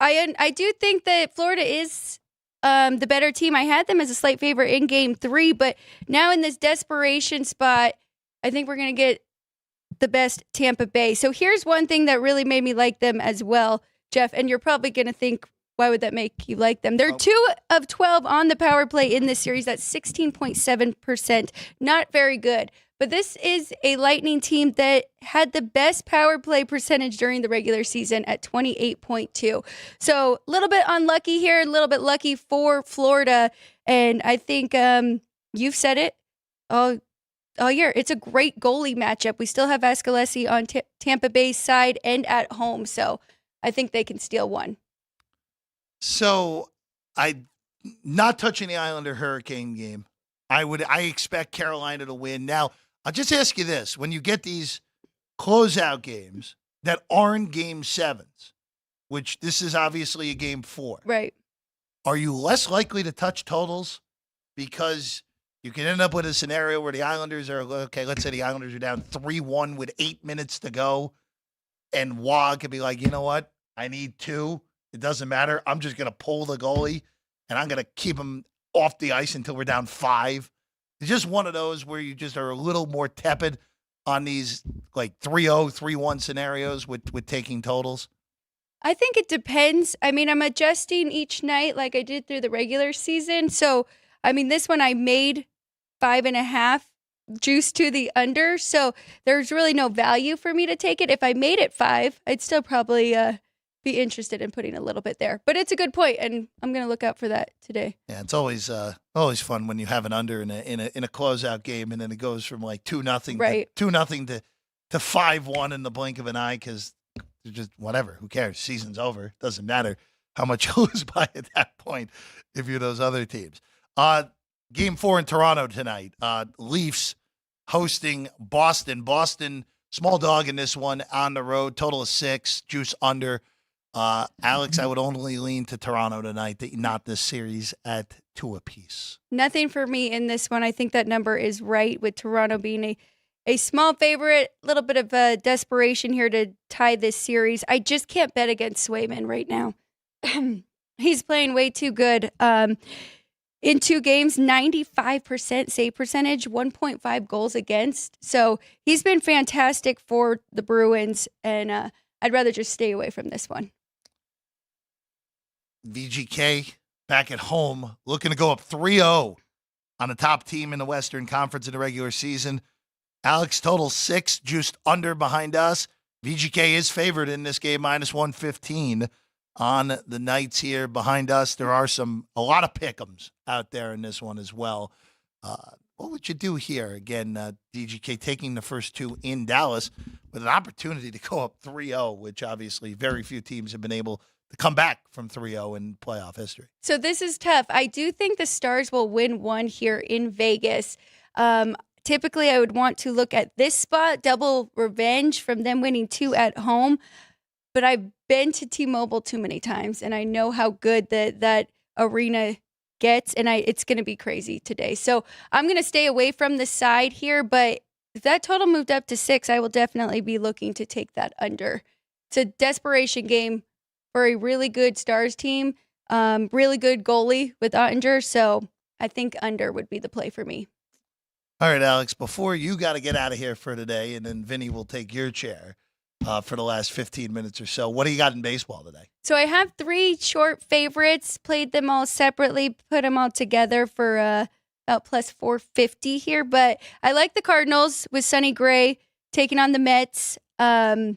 I do think that Florida is the better team. I had them as a slight favorite in game 3, but now in this desperation spot, I think we're going to get the best Tampa Bay. So here's one thing that really made me like them as well, Jeff, and you're probably going to think, why would that make you like them? They're 2 of 12 on the power play in this series. That's 16.7%. Not very good. But this is a Lightning team that had the best power play percentage during the regular season at 28.2. So a little bit unlucky here, a little bit lucky for Florida. And I think you've said it all year. It's a great goalie matchup. We still have Vasilevskiy on Tampa Bay's side and at home. So I think they can steal one. So not touching the Islander Hurricane game. I expect Carolina to win. Now, I'll just ask you this. When you get these closeout games that aren't game 7s, which this is obviously a game 4. Right. Are you less likely to touch totals? Because you can end up with a scenario where the Islanders are, okay, let's say the Islanders are down 3-1 with 8 minutes to go. And Wag could be like, you know what? I need 2. It doesn't matter. I'm just going to pull the goalie, and I'm going to keep him off the ice until we're down 5. It's just one of those where you just are a little more tepid on these like 3-0, 3-1 scenarios with taking totals. I think it depends. I mean, I'm adjusting each night like I did through the regular season. So, I mean, this one I made 5.5 juice to the under. So there's really no value for me to take it. If I made it 5, I'd still probably be interested in putting a little bit there. But it's a good point, and I'm going to look out for that today. Yeah, it's always fun when you have an under in a closeout game, and then it goes from like 2-0 right. to 2-0 to 5-1 in the blink of an eye, because just whatever, who cares? Season's over. Doesn't matter how much you lose by at that point if you're those other teams. Game 4 in Toronto tonight. Leafs hosting Boston. Boston, small dog in this one on the road. Total of 6. Juice under. Alex, I would only lean to Toronto tonight, not this series at 2 apiece. Nothing for me in this one. I think that number is right, with Toronto being a small favorite. A little bit of desperation here to tie this series. I just can't bet against Swayman right now. He's playing way too good. In 2 games, 95% save percentage, 1.5 goals against. So he's been fantastic for the Bruins, and I'd rather just stay away from this one. VGK back at home, looking to go up 3-0 on the top team in the Western Conference in the regular season. Alex, total 6, juiced under behind us. VGK is favored in this game, -115 on the Knights here behind us. There are a lot of pick'ems out there in this one as well. What would you do here? Again, DGK taking the first 2 in Dallas with an opportunity to go up 3-0, which obviously very few teams have been able to come back from 3-0 in playoff history. So this is tough. I do think the Stars will win 1 here in Vegas. Typically, I would want to look at this spot, double revenge from them winning 2 at home. But I've been to T-Mobile too many times, and I know how good that arena gets, and it's going to be crazy today. So I'm going to stay away from the side here, but if that total moved up to 6, I will definitely be looking to take that under. It's a desperation game for a really good Stars team, really good goalie with Ottinger, so I think under would be the play for me. All right, Alex, before you got to get out of here for today, and then Vinny will take your chair for the last 15 minutes or so, what do you got in baseball today? So I have 3 short favorites, played them all separately, put them all together for about plus 450 here. But I like the Cardinals with Sonny Gray taking on the Mets. Sonny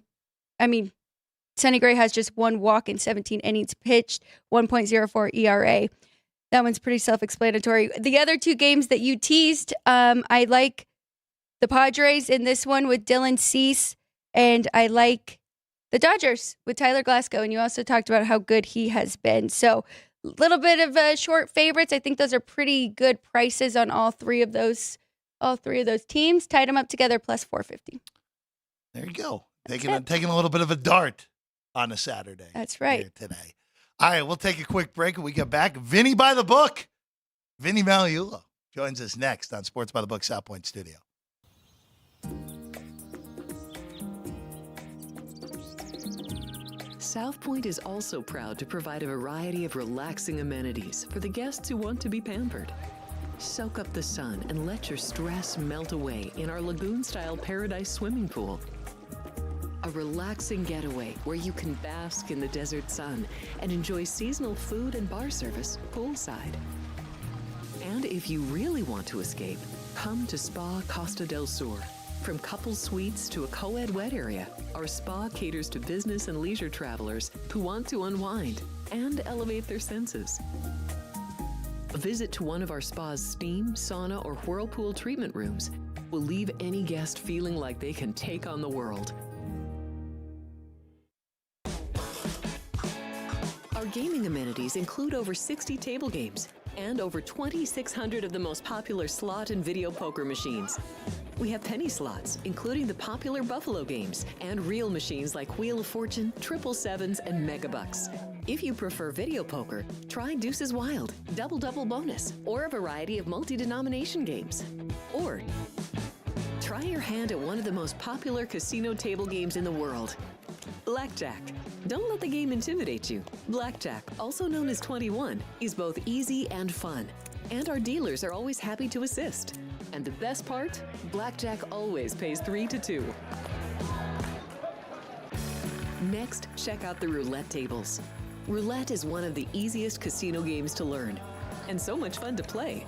Gray has just 1 walk in 17 innings pitched, 1.04 ERA. That one's pretty self-explanatory. The other 2 games that you teased, I like the Padres in this one with Dylan Cease, and I like the Dodgers with Tyler Glasgow. And you also talked about how good he has been. So a little bit of short favorites. I think those are pretty good prices on all three of those teams. Tied them up together plus 450. There you go. Taking a little bit of a dart on a Saturday. That's right. Here today. All right, we'll take a quick break when we get back. Vinny by the Book, Vinny Magliulo joins us next on Sports by the Book South Point Studio. South Point is also proud to provide a variety of relaxing amenities for the guests who want to be pampered. Soak up the sun and let your stress melt away in our lagoon-style Paradise swimming pool. A relaxing getaway where you can bask in the desert sun and enjoy seasonal food and bar service poolside. And if you really want to escape, come to Spa Costa del Sur. From couple suites to a co-ed wet area, our spa caters to business and leisure travelers who want to unwind and elevate their senses. A visit to one of our spa's steam, sauna, or whirlpool treatment rooms will leave any guest feeling like they can take on the world. Our gaming amenities include over 60 table games and over 2,600 of the most popular slot and video poker machines. We have penny slots, including the popular Buffalo games, and real machines like Wheel of Fortune, 777s, and Megabucks. If you prefer video poker, try Deuces Wild, Double Bonus, or a variety of multi-denomination games. Or try your hand at one of the most popular casino table games in the world, Blackjack. Don't let the game intimidate you. Blackjack, also known as 21, is both easy and fun. And our dealers are always happy to assist. And the best part? Blackjack always pays 3-2. Next, check out the roulette tables. Roulette is one of the easiest casino games to learn, and so much fun to play.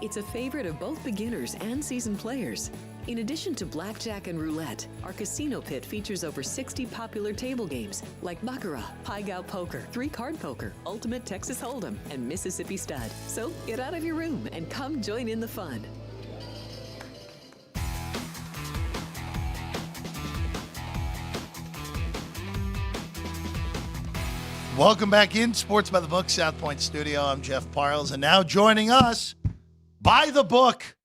It's a favorite of both beginners and seasoned players. In addition to blackjack and roulette, our casino pit features over 60 popular table games like Baccarat, Pai Gow Poker, 3-Card Poker, Ultimate Texas Hold'em, and Mississippi Stud. So get out of your room and come join in the fun. Welcome back in Sports by the Book, South Point Studio. I'm Jeff Parles, and now joining us by the book,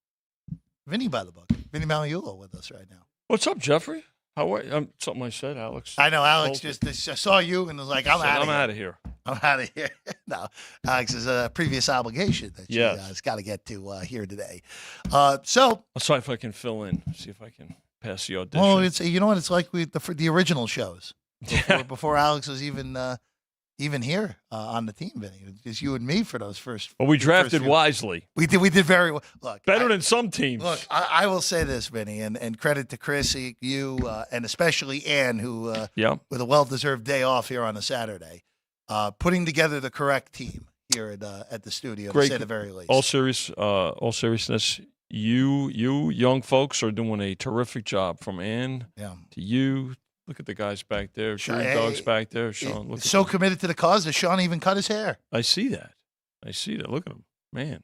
Vinny by the Book, Vinny Magliulo with us right now. What's up, Jeffrey? How are you? Something I said, Alex. I know Alex just saw you and was like, I'm out of here. I'm out of here. No, Alex is a previous obligation that she has got to get to here today. So I'll see if I can fill in, see if I can pass the audition. Well, it's you know what it's like with the original shows before Alex was even here on the team, Vinny. It was just you and me for those first. Well, we drafted wisely. We did very well. Look, better than some teams. Look, I will say this, Vinny, and credit to Chris, you, and especially Ann, who with a well-deserved day off here on a Saturday, putting together the correct team here at the studio, Great. to say the very least. All seriousness, you young folks are doing a terrific job. From Ann to you. Look at the guys back there. Sure, dogs back there. Sean, look. So committed to the cause that Sean even cut his hair. I see that. Look at him, man.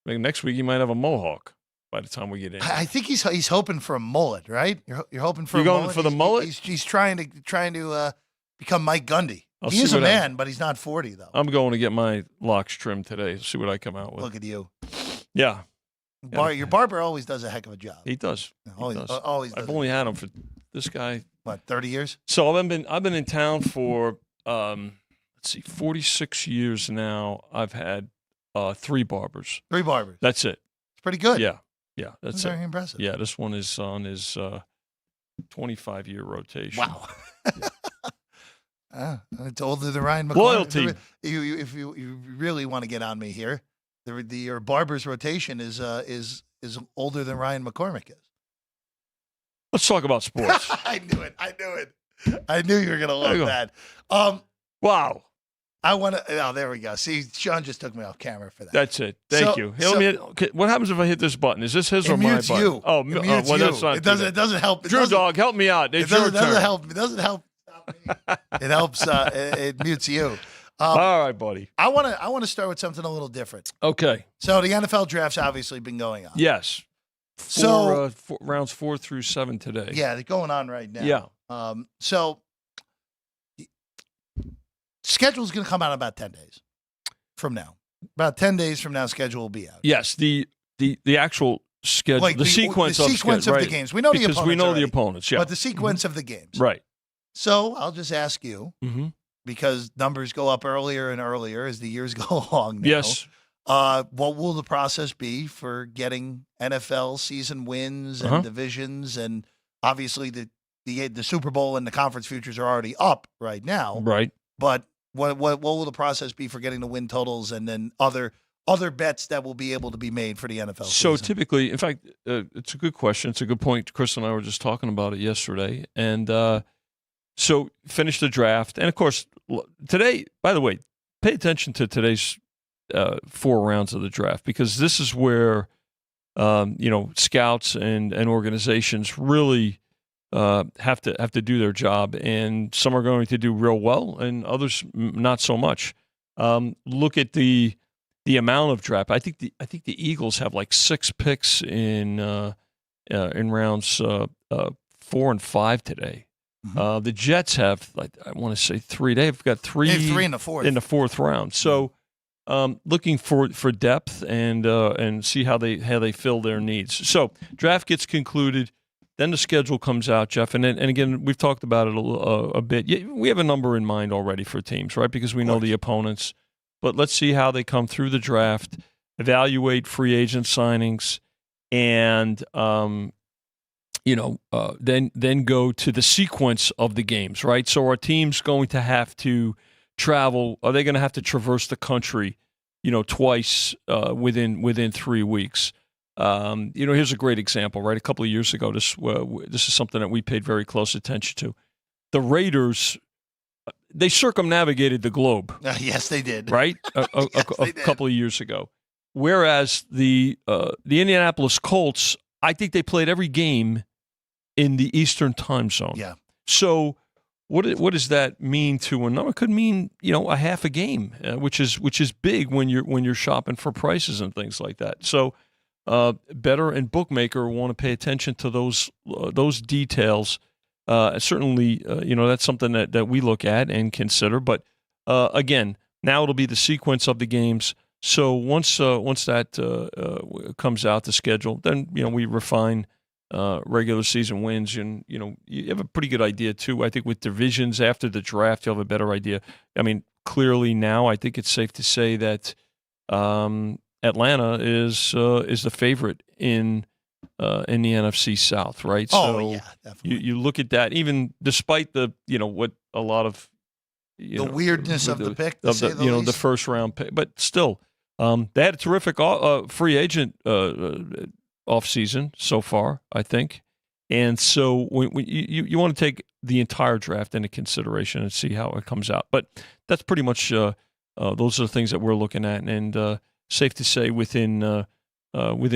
Maybe next week he might have a mohawk by the time we get in. I think he's hoping for a mullet, right? You're hoping for. You're a going mullet? for the mullet? He's trying to become Mike Gundy. I'll He see is a what man, but he's not 40 though. I'm going to get my locks trimmed today. See what I come out with. Look at you. Yeah. Your barber always does a heck of a job. He does. Always does. I've only had him for this guy. What, 30 years? So I've been in town for 46 years now. I've had 3 barbers. 3 barbers. That's it. It's pretty good. Yeah, that's very it. impressive. Yeah, this one is on his 25-year rotation. Wow. It's older than Ryan McCormick. Loyalty. If you really want to get on me here, your barber's rotation is older than Ryan McCormick is. Let's talk about sports. I knew it. I knew you were gonna love that. Wow. I want to. Oh, there we go. See, Sean just took me off camera for that. That's it. Thank you. Hey, what happens if I hit this button? Is this his or my button? You. Oh, it mutes well, you. that's not. It doesn't help. Drew Dog, help me out. It's your turn. It doesn't help. Stop me. It helps. It mutes you. All right, buddy. I want to start with something a little different. Okay. So the NFL draft's obviously been going on. Yes. Rounds 4 through 7 today. Yeah, they're going on right now. Yeah. So schedule's going to come out in about 10 days from now. About 10 days from now, schedule will be out. Yes, the actual schedule, Like the sequence of the right. games. We know because the opponents we know already, the opponents. Yeah, but the sequence of the games. Right. So I'll just ask you, because numbers go up earlier and earlier as the years go along now. Yes. What will the process be for getting NFL season wins and divisions? And obviously the Super Bowl and the conference futures are already up right now. Right. But what will the process be for getting the win totals and then other bets that will be able to be made for the NFL So season? typically, in fact, it's a good question. It's a good point. Chris and I were just talking about it yesterday. And so finish the draft. And, of course, today, by the way, pay attention to today's 4 rounds of the draft, because this is where scouts and organizations really have to do their job, and some are going to do real well, and others not so much. Look at the amount of draft. I think the Eagles have like 6 picks in rounds 4 and 5 today. The Jets have, like, I want to say 3. They've got 3. They have 3 in the fourth. In the 4th round. So. Looking for depth and see how they fill their needs. So draft gets concluded, then the schedule comes out, Jeff, and again we've talked about it a bit. Yeah, we have a number in mind already for teams, right? Because we know the opponents, but let's see how they come through the draft, evaluate free agent signings, and then go to the sequence of the games, right? So our team's going to have to travel. Are they going to have to traverse the country, twice within 3 weeks? Here's a great example, right? A couple of years ago, this is something that we paid very close attention to. The Raiders, they circumnavigated the globe. Yes, they did. Right? A couple of years ago. Whereas the Indianapolis Colts, I think they played every game in the Eastern time zone. Yeah. So what does that mean to a number? It could mean, a half a game, which is big when you're shopping for prices and things like that. So bettor and bookmaker want to pay attention to those details. Certainly, that's something that we look at and consider. But again, now it'll be the sequence of the games. So once that comes out, the schedule, then we refine regular season wins, and you have a pretty good idea too. I think with divisions after the draft, you'll have a better idea. I mean, clearly now, I think it's safe to say that Atlanta is the favorite in the NFC South, right? Oh, so yeah, definitely. You look at that, even despite the what a lot of the weirdness of the pick, of the first round pick, but still, they had a terrific free agent offseason so far, I think. And so you want to take the entire draft into consideration and see how it comes out. But that's pretty much those are the things that we're looking at. And safe to say, within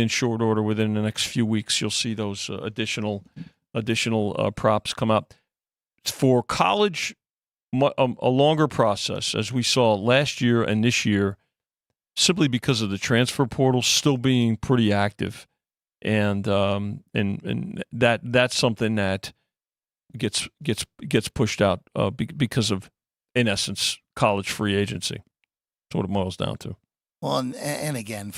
short order, within the next few weeks, you'll see those additional props come up. For college, a longer process, as we saw last year and this year, simply because of the transfer portal still being pretty active, and that's something that gets pushed out because of, in essence, college free agency. That's what it boils down to. Well, and again,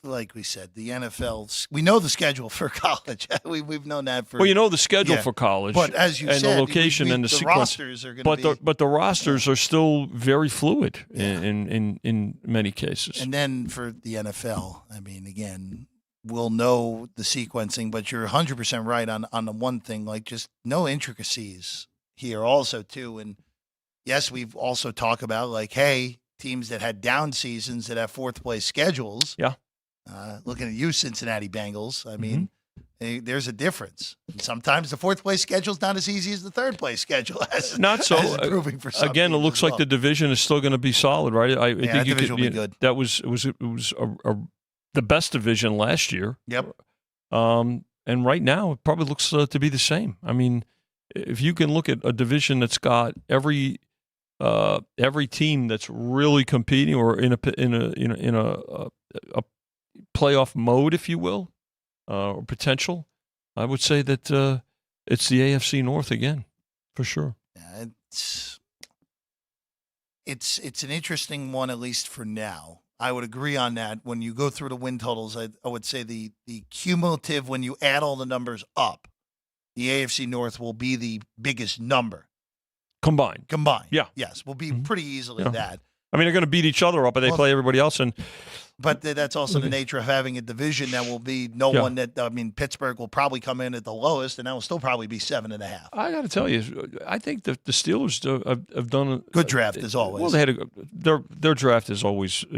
like we said, the NFL, we know the schedule for college. We've known that for. Well, you know the schedule for college, but as you and said, the location and the sequence. Rosters are going to be. But the rosters are still very fluid in many cases. And then for the NFL, I mean, again, we'll know the sequencing, but you're 100% right on the one thing, like just no intricacies here also too. And yes, we've also talked about like, hey, teams that had down seasons that have fourth place schedules. Yeah. Looking at you, Cincinnati Bengals, I mean, there's a difference. And sometimes the fourth place schedule is not as easy as the third place schedule. Not so. Proving for some again, it teams looks as like well. the division is still going to be solid, right? I think that division will be good. That was the best division last year. Yep. And right now, it probably looks to be the same. I mean, if you can look at a division that's got every team that's really competing or in a playoff mode, if you will, or potential, I would say that it's the AFC North again, for sure. Yeah, it's an interesting one, at least for now. I would agree on that. When you go through the win totals, I would say the cumulative, when you add all the numbers up, the AFC North will be the biggest number. Combined. Yeah. Yes, will be pretty easily that. I mean, they're going to beat each other up, but they play everybody else. But that's also the nature of having a division that will be one that, I mean, Pittsburgh will probably come in at the lowest, and that will still probably be 7.5. I got to tell you, I think the Steelers have done a good draft as always. Well, they had their draft is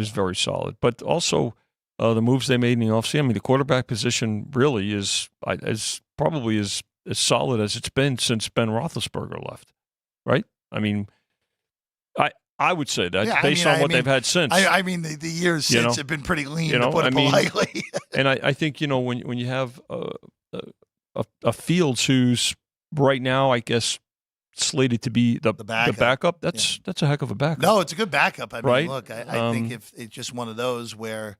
very solid, but also the moves they made in the offseason. I mean, the quarterback position really is probably as solid as it's been since Ben Roethlisberger left, right? I mean, I would say that based on what they've had since. I mean, the years since have been pretty lean, to put it politely. And I think, when you have a Fields who's right now, I guess, slated to be the backup, that's a heck of a backup. No, it's a good backup. I mean, right? Look, I think if it's just one of those where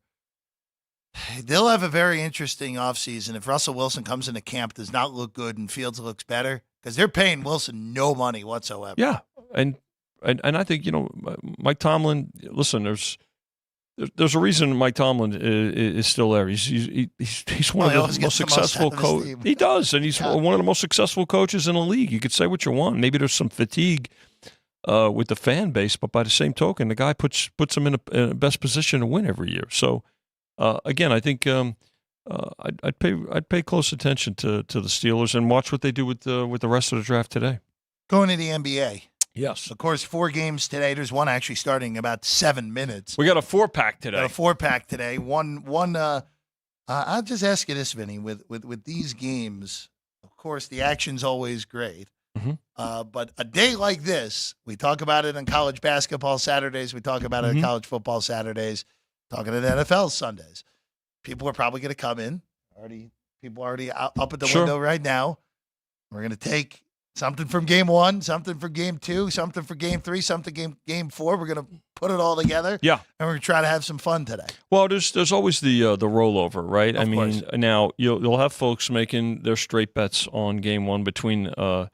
they'll have a very interesting offseason if Russell Wilson comes into camp, does not look good, and Fields looks better, because they're paying Wilson no money whatsoever. Yeah, and I think, Mike Tomlin, listen, there's a reason Mike Tomlin is still there. He's one of the most successful coaches. He does, and he's one of the most successful coaches in the league. You could say what you want. Maybe there's some fatigue with the fan base, but by the same token, the guy puts them in a best position to win every year. So, again, I think I'd pay close attention to the Steelers and watch what they do with the rest of the draft today. Going to the NBA. Yes. Of course, 4 games today. There's one actually starting in about 7 minutes. We got a 4-pack today. Got a 4-pack today. One. I'll just ask you this, Vinny. With these games, of course, the action's always great. Mm-hmm. But a day like this, we talk about it on college basketball Saturdays. We talk about it on college football Saturdays. Talking at NFL Sundays. People are probably going to come in. People are already up at the window right now. We're going to take something from game 1, something for game 2, something for game 3, something game 4. We're going to put it all together. Yeah. And we're going to try to have some fun today. Well, there's always the rollover, right? Of course. Now you'll have folks making their straight bets on game 1 between the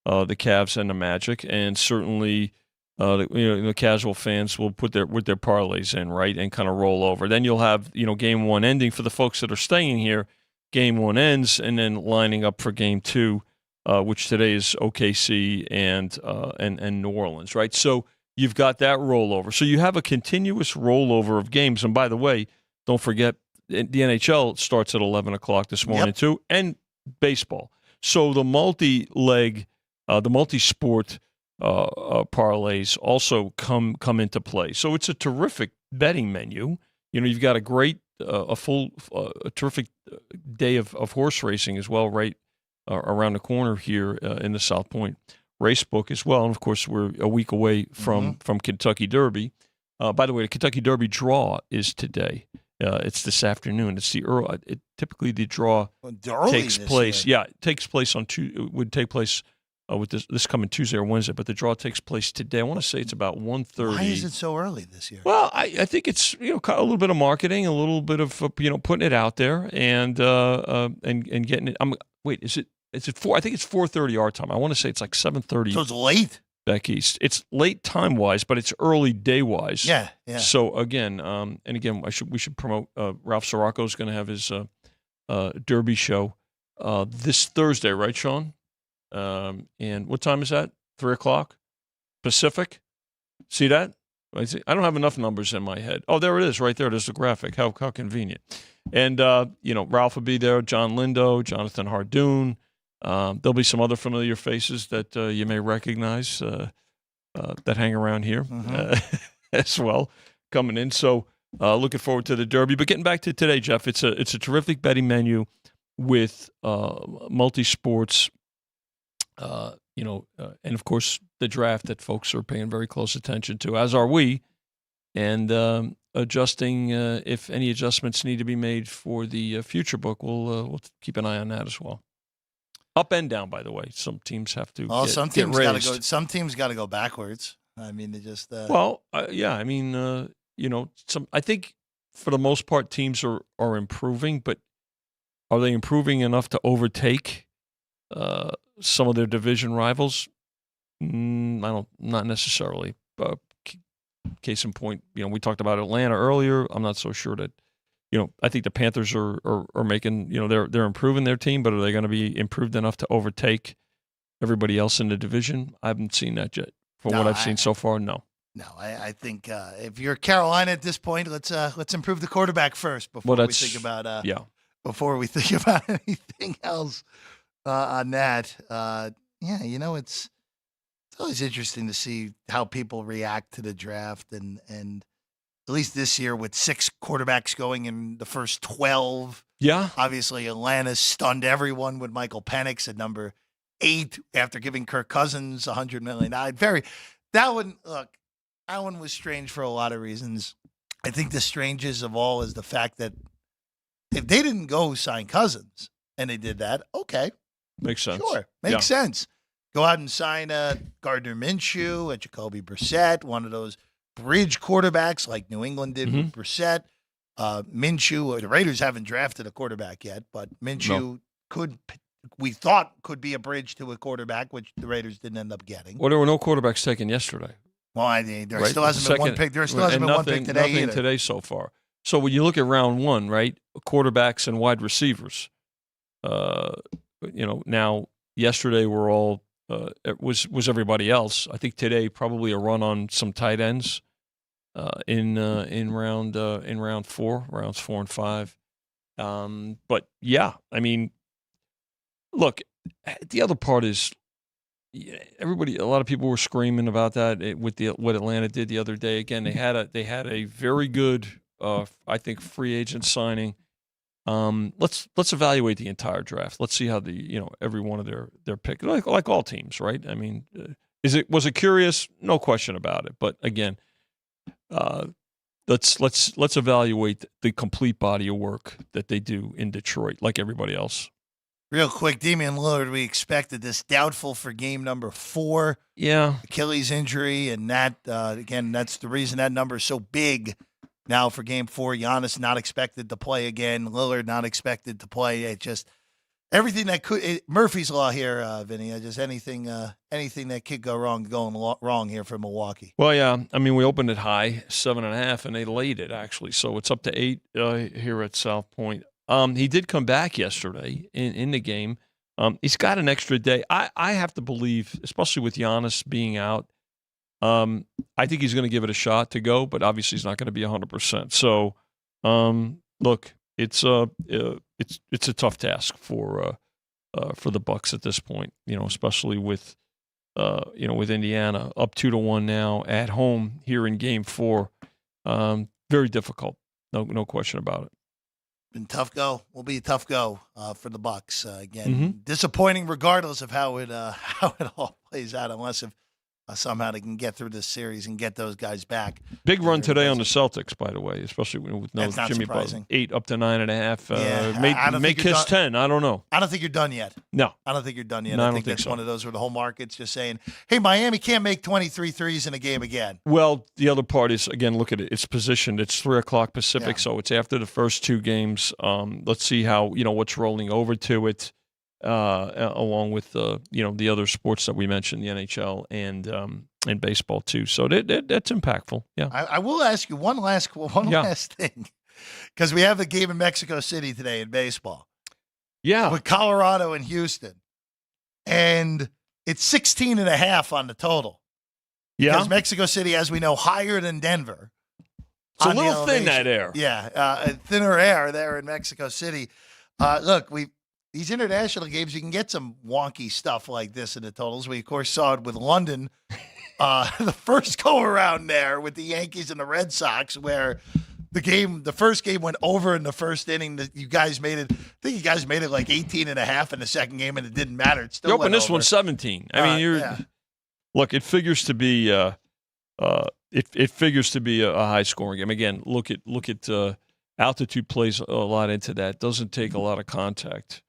Cavs and the Magic, and certainly the casual fans will put their parlays in, right, and kind of roll over. Then you'll have game 1 ending for the folks that are staying here. Game 1 ends, and then lining up for game 2. Which today is OKC and New Orleans, right? So you've got that rollover. So you have a continuous rollover of games. And by the way, don't forget, the NHL starts at 11 o'clock this morning too, and baseball. So the multi-leg, the multi-sport parlays also come into play. So it's a terrific betting menu. You've got a great, a terrific day of horse racing as well, right? Around the corner here in the South Point Racebook as well. And, of course, we're a week away from Kentucky Derby. By the way, the Kentucky Derby draw is today. It's this afternoon. It's the early. Typically, the draw takes place. Year. Yeah, it takes place on it would take place with this coming Tuesday or Wednesday, but the draw takes place today. I want to say it's about 1:30. Why is it so early this year? Well, I think it's a little bit of marketing, a little bit of putting it out there and getting it. Wait, is it 4? I think it's 4:30 our time. I want to say it's like 7:30. So it's late. Back east. It's late time wise, but it's early day wise. Yeah. So again, we should promote. Ralph Sirocco is going to have his Derby show this Thursday, right, Sean? And what time is that? 3:00 Pacific. See that? I don't have enough numbers in my head. Oh, there it is, right there. There's the graphic. How convenient. And Ralph will be there. John Lindo, Jonathan Hardoon. There'll be some other familiar faces that you may recognize that hang around here as well coming in. So looking forward to the Derby. But getting back to today, Jeff, it's a terrific betting menu with multi-sports, and of course the draft that folks are paying very close attention to, as are we, and adjusting if any adjustments need to be made for the future book. We'll keep an eye on that as well. Up and down, by the way. Some teams have to. Well, some teams got to go. Some teams got to go backwards. I mean, they just. Yeah. I mean, I think for the most part, teams are improving, but are they improving enough to overtake some of their division rivals? Not necessarily. Case in point, we talked about Atlanta earlier. I'm not so sure that. I think the Panthers are making, they're improving their team, but are they going to be improved enough to overtake everybody else in the division? I haven't seen that yet. From what I've seen so far, no. No, I think if you're Carolina at this point, let's improve the quarterback first before we think about anything else on that. It's always interesting to see how people react to the draft and. At least this year with 6 quarterbacks going in the first 12. Yeah. Obviously, Atlanta stunned everyone with Michael Penix at number 8 after giving Kirk Cousins $100 million. That one was strange for a lot of reasons. I think the strangest of all is the fact that if they didn't go sign Cousins and they did that, okay. Makes sense. Sure. Makes sense. Go out and sign Gardner Minshew, a Jacoby Brissett, one of those bridge quarterbacks like New England did with Brissett. Minshew, the Raiders haven't drafted a quarterback yet, but Minshew could be a bridge to a quarterback, which the Raiders didn't end up getting. Well, there were no quarterbacks taken yesterday. Well, there still hasn't been one pick. There still hasn't been one pick today nothing either. Today so far. So when you look at round 1, right, quarterbacks and wide receivers, now yesterday were all it was everybody else. I think today probably a run on some tight ends in round 4, rounds 4 and 5. But yeah, I mean, look, the other part is a lot of people were screaming about that with what Atlanta did the other day. Again, they had a very good I think free agent signing. Let's evaluate the entire draft. Let's see how every one of their pick, like all teams, right? I mean, was it curious? No question about it. But again, let's evaluate the complete body of work that they do in Detroit, like everybody else. Real quick, Damian Lillard, we expected this doubtful for game number 4. Yeah, Achilles injury, and that again, that's the reason that number is so big. Now for game 4, Giannis not expected to play again. Lillard not expected to play. It just everything that could Murphy's Law here, Vinny. Just anything that could go wrong going wrong here for Milwaukee. Well, yeah. I mean, we opened it high 7.5, and they laid it actually. So it's up to 8 here at South Point. He did come back yesterday in the game. He's got an extra day. I have to believe, especially with Giannis being out. I think he's going to give it a shot to go, but obviously he's not going to be 100%. So, look, it's a tough task for the Bucks at this point. Especially with Indiana up 2-1 now at home here in Game 4. Very difficult, no question about it. Been tough go. Will be a tough go for the Bucks again. Disappointing regardless of how it all plays out, unless if somehow they can get through this series and get those guys back. Big run today on the Celtics, by the way, especially with no That's not Jimmy Butler. surprising. 8 up to 9.5. I don't May think you're kiss done. 10. I don't know. I don't think you're done yet. No. I don't think you're done yet. No, I I don't think think that's so. one of those where the whole market's just saying, hey, Miami can't make 23 threes in a game again. Well, the other part is, again, look at it. It's positioned. It's 3 o'clock Pacific, Yeah. so it's after the first 2 games. Let's see how, what's rolling over to it, along with, the other sports that we mentioned, the NHL and baseball too. So that's impactful. Yeah. I will ask you one last thing, because we have a game in Mexico City today in baseball Yeah. with Colorado and Houston, and it's 16.5 on the total. Yeah. Because Mexico City, as we know, higher than Denver. It's a on the little thin, elevation. that air. Yeah, thinner air there in Mexico City. Look, these international games, you can get some wonky stuff like this in the totals. We, of course, saw it with London, the first go-around there with the Yankees and the Red Sox, where the first game went over in the first inning. You guys made it, I think you guys made it like 18.5 in the second game, and it didn't matter. It still Yep, went and this over. one's 17. I mean, yeah. Look, it figures to be it figures to be a high scoring game. Again, look at altitude plays a lot into that. Doesn't take a lot of contact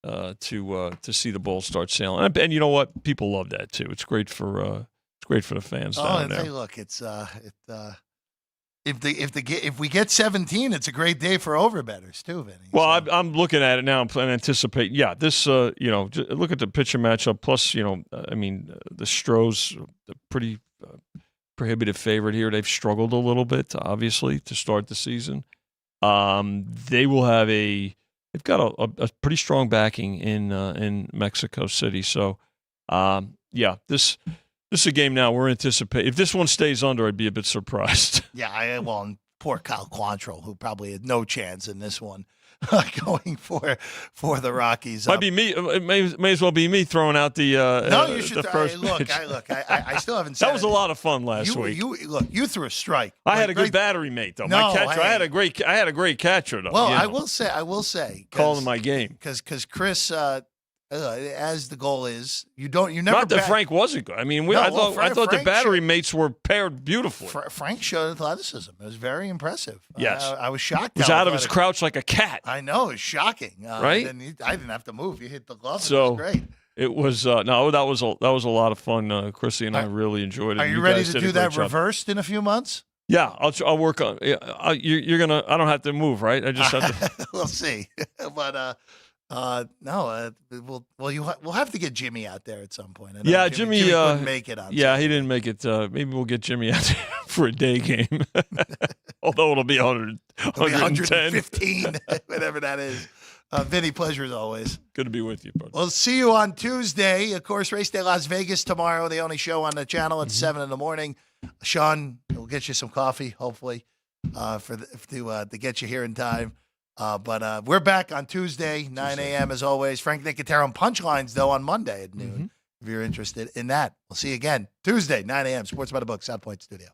to see the ball start sailing. And you know what? People love that too. It's great for the fans down and there. hey, look, it's if we get 17, it's a great day for overbetters too, Vinny. Well, So- I'm looking at it now and anticipating. Yeah, this look at the pitcher matchup. Plus, the Stros, the pretty prohibitive favorite here. They've struggled a little bit, obviously, to start the season. They will have they've got a pretty strong backing in Mexico City. So, this is a game now we're anticipating. If this one stays under, I'd be a bit surprised. Yeah, and poor Kyle Quantrill, who probably had no chance in this one, going for the Rockies. Might be me. It may as well be me throwing out the No, you should. the first Look, pitch. I still haven't said That was a lot of fun last week. You threw a strike. I had a good Great- battery mate though. No, My catcher, hey. I had a great catcher though. Well, you I know, will say, calling my game. because Chris, as the goal is, you never. Not that bat- Frank wasn't good. I mean, No, I well, thought the Frank battery mates were paired beautifully. Frank showed athleticism. It was very impressive. Yes. I was shocked. He was how out of his athletic- crouch like a cat. I know, it's shocking. Right? I didn't have to move. You hit the glove. So, it was great. It was that was a lot of fun. Chrissy and I really enjoyed it. Are you ready guys to did a do great that job. reversed in a few months? Yeah, I'll work on. You're gonna. I don't have to move, right? I just have to. We'll see. But no, we'll have to get Jimmy out there at some point. I know Yeah, Jimmy Jimmy, couldn't make it on. Yeah, he Saturday. didn't make it. Maybe we'll get Jimmy out there for a day game. Although it'll be 100, It'll be 110. 115, whatever that is. Vinny, pleasure as always. Good to be with you, bud. We'll see you on Tuesday. Of course, Race Day Las Vegas tomorrow, the only show on the channel Mm-hmm. at 7 in the morning. Sean will get you some coffee, hopefully, to get you here in time. But we're back on Tuesday, 9 a.m. as always. Frank Nicotero on Punchlines, though, on Monday at noon, if you're interested in that. We'll see you again Tuesday, 9 a.m. Sports by the Book, South Point Studio.